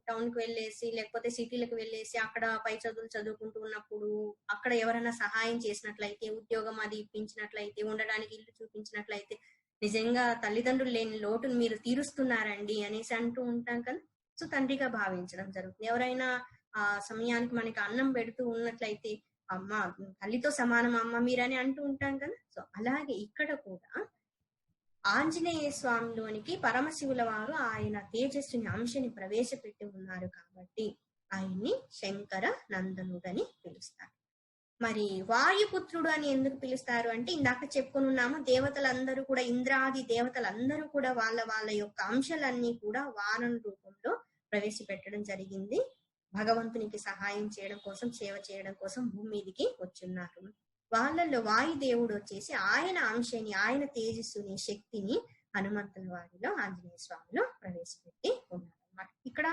టౌన్ కి వెళ్ళేసి లేకపోతే సిటీలకు వెళ్ళేసి అక్కడ పై చదువులు చదువుకుంటూ ఉన్నప్పుడు అక్కడ ఎవరైనా సహాయం చేసినట్లయితే, ఉద్యోగం అది ఇప్పించినట్లయితే, ఉండడానికి ఇల్లు చూపించినట్లయితే నిజంగా తల్లిదండ్రులు లేని లోటును మీరు తీరుస్తున్నారండి అనేసి అంటూ ఉంటాం కదా. సో తండ్రిగా భావించడం జరుగుతుంది. ఎవరైనా ఆ సమయానికి మనకి అన్నం పెడుతూ ఉన్నట్లయితే అమ్మ, తల్లితో సమానం అమ్మ మీరని అంటూ ఉంటాం కదా. సో అలాగే ఇక్కడ కూడా ఆంజనేయ స్వామిలోనికి పరమశివుల వారు ఆయన తేజస్సుని, అంశని ప్రవేశపెట్టి ఉన్నారు కాబట్టి ఆయన్ని శంకర నందనుడని పిలుస్తారు. మరి వాయుపుత్రుడు అని ఎందుకు పిలుస్తారు అంటే, ఇందాక చెప్పుకున్నాము, దేవతలందరూ కూడా, ఇంద్రాది దేవతలందరూ కూడా వాళ్ళ వాళ్ళ యొక్క అంశాలన్నీ కూడా వానర రూపంలో ప్రవేశపెట్టడం జరిగింది. భగవంతునికి సహాయం చేయడం కోసం, సేవ చేయడం కోసం భూమి మీదికి వచ్చున్నారు. వాళ్ళల్లో వాయుదేవుడు వచ్చేసి ఆయన అంశాన్ని, ఆయన తేజస్సుని, శక్తిని హనుమంతుల వారిలో, ఆంజనేయ స్వామిలో ప్రవేశపెట్టి ఉన్నారు అన్నమాట. ఇక్కడ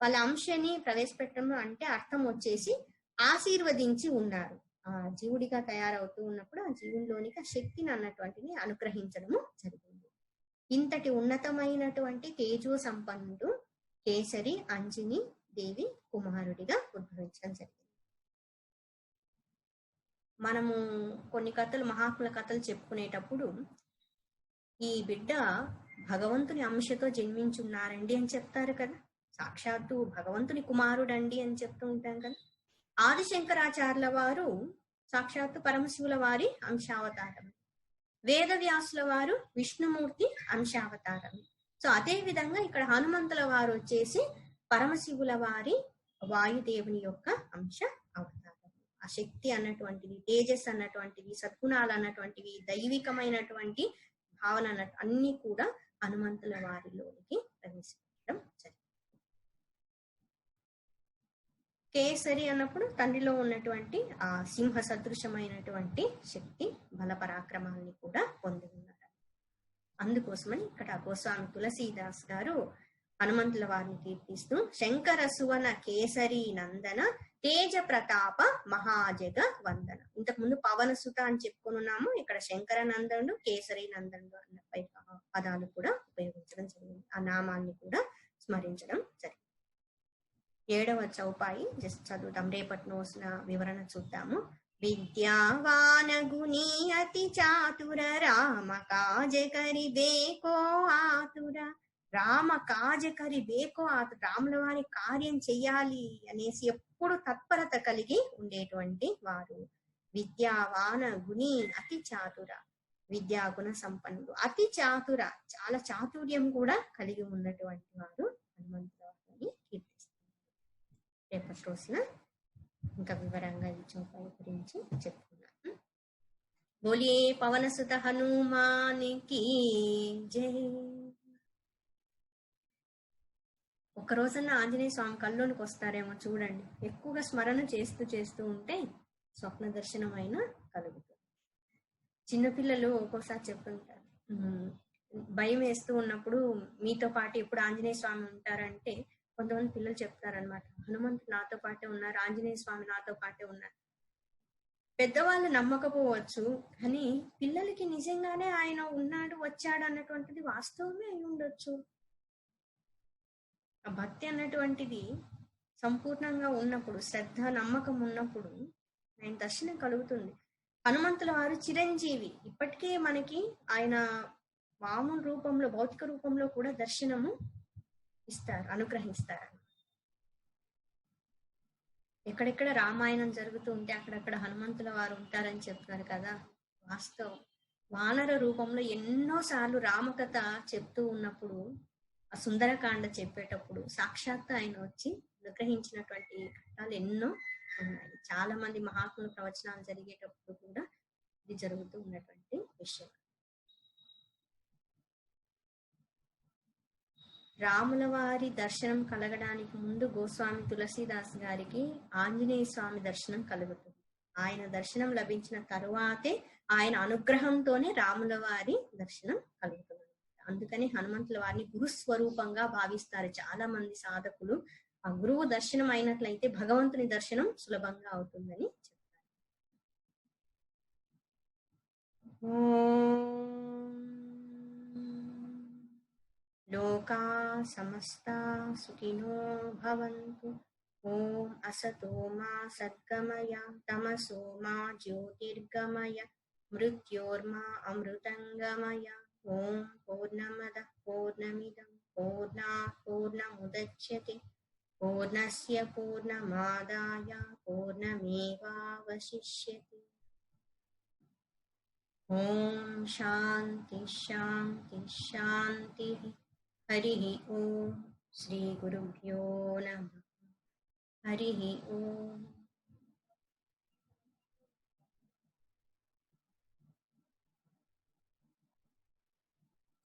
వాళ్ళ అంశాన్ని ప్రవేశపెట్టడం అంటే అర్థం వచ్చేసి ఆశీర్వదించి ఉన్నారు. ఆ జీవుడిగా తయారవుతూ ఉన్నప్పుడు ఆ జీవుల్లోనికి ఆ శక్తిని అన్నటువంటిది అనుగ్రహించడము జరిగింది. ఇంతటి ఉన్నతమైనటువంటి తేజో సంపన్నుడు కేసరి అంజని దేవి కుమారుడిగా ఉద్భవించడం జరిగింది. మనము కొన్ని కథలు, మహాత్ముల కథలు చెప్పుకునేటప్పుడు ఈ బిడ్డ భగవంతుని అంశతో జన్మించున్నారండి అని చెప్తారు కదా, సాక్షాత్తు భగవంతుని కుమారుడండి అని చెప్తూ ఉంటాం కదా. ఆదిశంకరాచార్యుల వారు సాక్షాత్తు పరమశివుల వారి అంశావతారం, వేదవ్యాసుల వారు విష్ణుమూర్తి అంశావతారం. సో అదే విధంగా ఇక్కడ హనుమంతుల వారు వచ్చేసి పరమశివుల వారి వాయుదేవుని యొక్క అంశ అవతారం. ఆ శక్తి అన్నటువంటిది, తేజస్ అన్నటువంటివి, సద్గుణాలు అన్నటువంటివి, దైవికమైనటువంటి భావన అన్ని కూడా హనుమంతుల వారిలోనికి ప్రవేశించడం జరిగింది. కేసరి అన్నప్పుడు తండ్రిలో ఉన్నటువంటి ఆ సింహ సదృశమైనటువంటి శక్తి, బల పరాక్రమాన్ని కూడా పొంది ఉన్నారు. అందుకోసమని ఇక్కడ గోస్వామి తులసీదాస్ గారు హనుమంతుల వారిని కీర్తిస్తూ శంకర సువన కేసరి నందన తేజ ప్రతాప మహాజగ వందన. ఇంతకు ముందు పవన సుత అని చెప్పుకున్నాము, ఇక్కడ శంకర నందనుడు, కేసరి నందనుడు అన్న పదాలు కూడా ఉపయోగించడం జరిగింది. ఆ నామాన్ని కూడా స్మరించడం జరిగింది. 7వ చౌపాయి జస్ట్ చదువుతాం, రేపటి నోసిన వివరణ చూద్దాము. విద్యావాన గుణీ అతి చాతుర రామ కాజ కరి బేకో ఆతుర. రామ కాజ కరి బేకో ఆతుర, రాముల వారి కార్యం చెయ్యాలి అనేసి ఎప్పుడు తత్పరత కలిగి ఉండేటువంటి వారు. విద్యావాన గుణి అతి చాతుర, విద్యాగుణ సంపన్నుడు, అతి చాతుర, చాలా చాతుర్యం కూడా కలిగి ఉన్నటువంటి వారు హనుమంతుల వారిని కీర్తిస్తారు. రేపటి రోజున ఇంకా వివరంగా ఈ చౌపాయి గురించి చెప్పుకున్నాను. బోలియే పవన సుత హనుమానికి జై. ఒక రోజున ఆంజనేయ స్వామి కల్లోనికి వస్తారేమో చూడండి. ఎక్కువగా స్మరణ చేస్తూ ఉంటే స్వప్న దర్శనం అయినా కలుగుతుంది. చిన్నపిల్లలు ఒక్కోసారి చెప్తుంటారు, భయం వేస్తూ ఉన్నప్పుడు మీతో పాటు ఎప్పుడు ఆంజనేయ స్వామి ఉంటారంటే కొంతమంది పిల్లలు చెప్తారనమాట, హనుమంతుడు నాతో పాటే ఉన్నారు, ఆంజనేయ స్వామి నాతో పాటే ఉన్నారు. పెద్దవాళ్ళు నమ్మకపోవచ్చు, కానీ పిల్లలకి నిజంగానే ఆయన ఉన్నాడు, వచ్చాడు అన్నటువంటిది వాస్తవమే అయి ఉండొచ్చు. ఆ భక్తి అన్నటువంటిది సంపూర్ణంగా ఉన్నప్పుడు, శ్రద్ధ నమ్మకం ఉన్నప్పుడు ఆయన దర్శనం కలుగుతుంది. హనుమంతుల వారు చిరంజీవి, ఇప్పటికే మనకి ఆయన వామన రూపంలో, భౌతిక రూపంలో కూడా దర్శనము ఇస్తారు, అనుగ్రహిస్తారు. ఎక్కడెక్కడ రామాయణం జరుగుతూ ఉంటే అక్కడక్కడ హనుమంతుల వారు ఉంటారని చెప్తారు కదా, వాస్తవం. వానర రూపంలో ఎన్నోసార్లు రామకథ చెప్తూ ఉన్నప్పుడు, ఆ సుందరకాండ చెప్పేటప్పుడు సాక్షాత్తు ఆయన వచ్చి అనుగ్రహించినటువంటి ఘట్టాలు ఎన్నో ఉన్నాయి. చాలా మంది మహాత్ముల ప్రవచనాలు జరిగేటప్పుడు కూడా ఇది జరుగుతూ ఉన్నటువంటి విషయం. రాముల వారి దర్శనం కలగడానికి ముందు గోస్వామి తులసీదాస్ గారికి ఆంజనేయ స్వామి దర్శనం కలుగుతుంది. ఆయన దర్శనం లభించిన తరువాతే, ఆయన అనుగ్రహంతోనే రాముల వారి దర్శనం కలుగుతుంది. అందుకని హనుమంతుల వారిని గురు స్వరూపంగా భావిస్తారు చాలా మంది సాధకులు. ఆ గురువు దర్శనం అయినట్లయితే భగవంతుని దర్శనం సులభంగా అవుతుందని చెప్తారు. లోకా సమస్తా సుఖినో భవంతు. ఓం అసతో మా సద్గమయ తమసో మా జ్యోతిర్గమయ మృత్యోర్మా అమృతంగమయ. ఓం పూర్ణమద పూర్ణమిదం పూర్ణాత్ పూర్ణముదచ్యతే పూర్ణస్య పూర్ణమాదాయ పూర్ణమేవావశిష్యతే. ఓం శాంతి శాంతి శాంతి. హరి ఓం. శ్రీ గురుభ్యో నమః. హరి ఓం.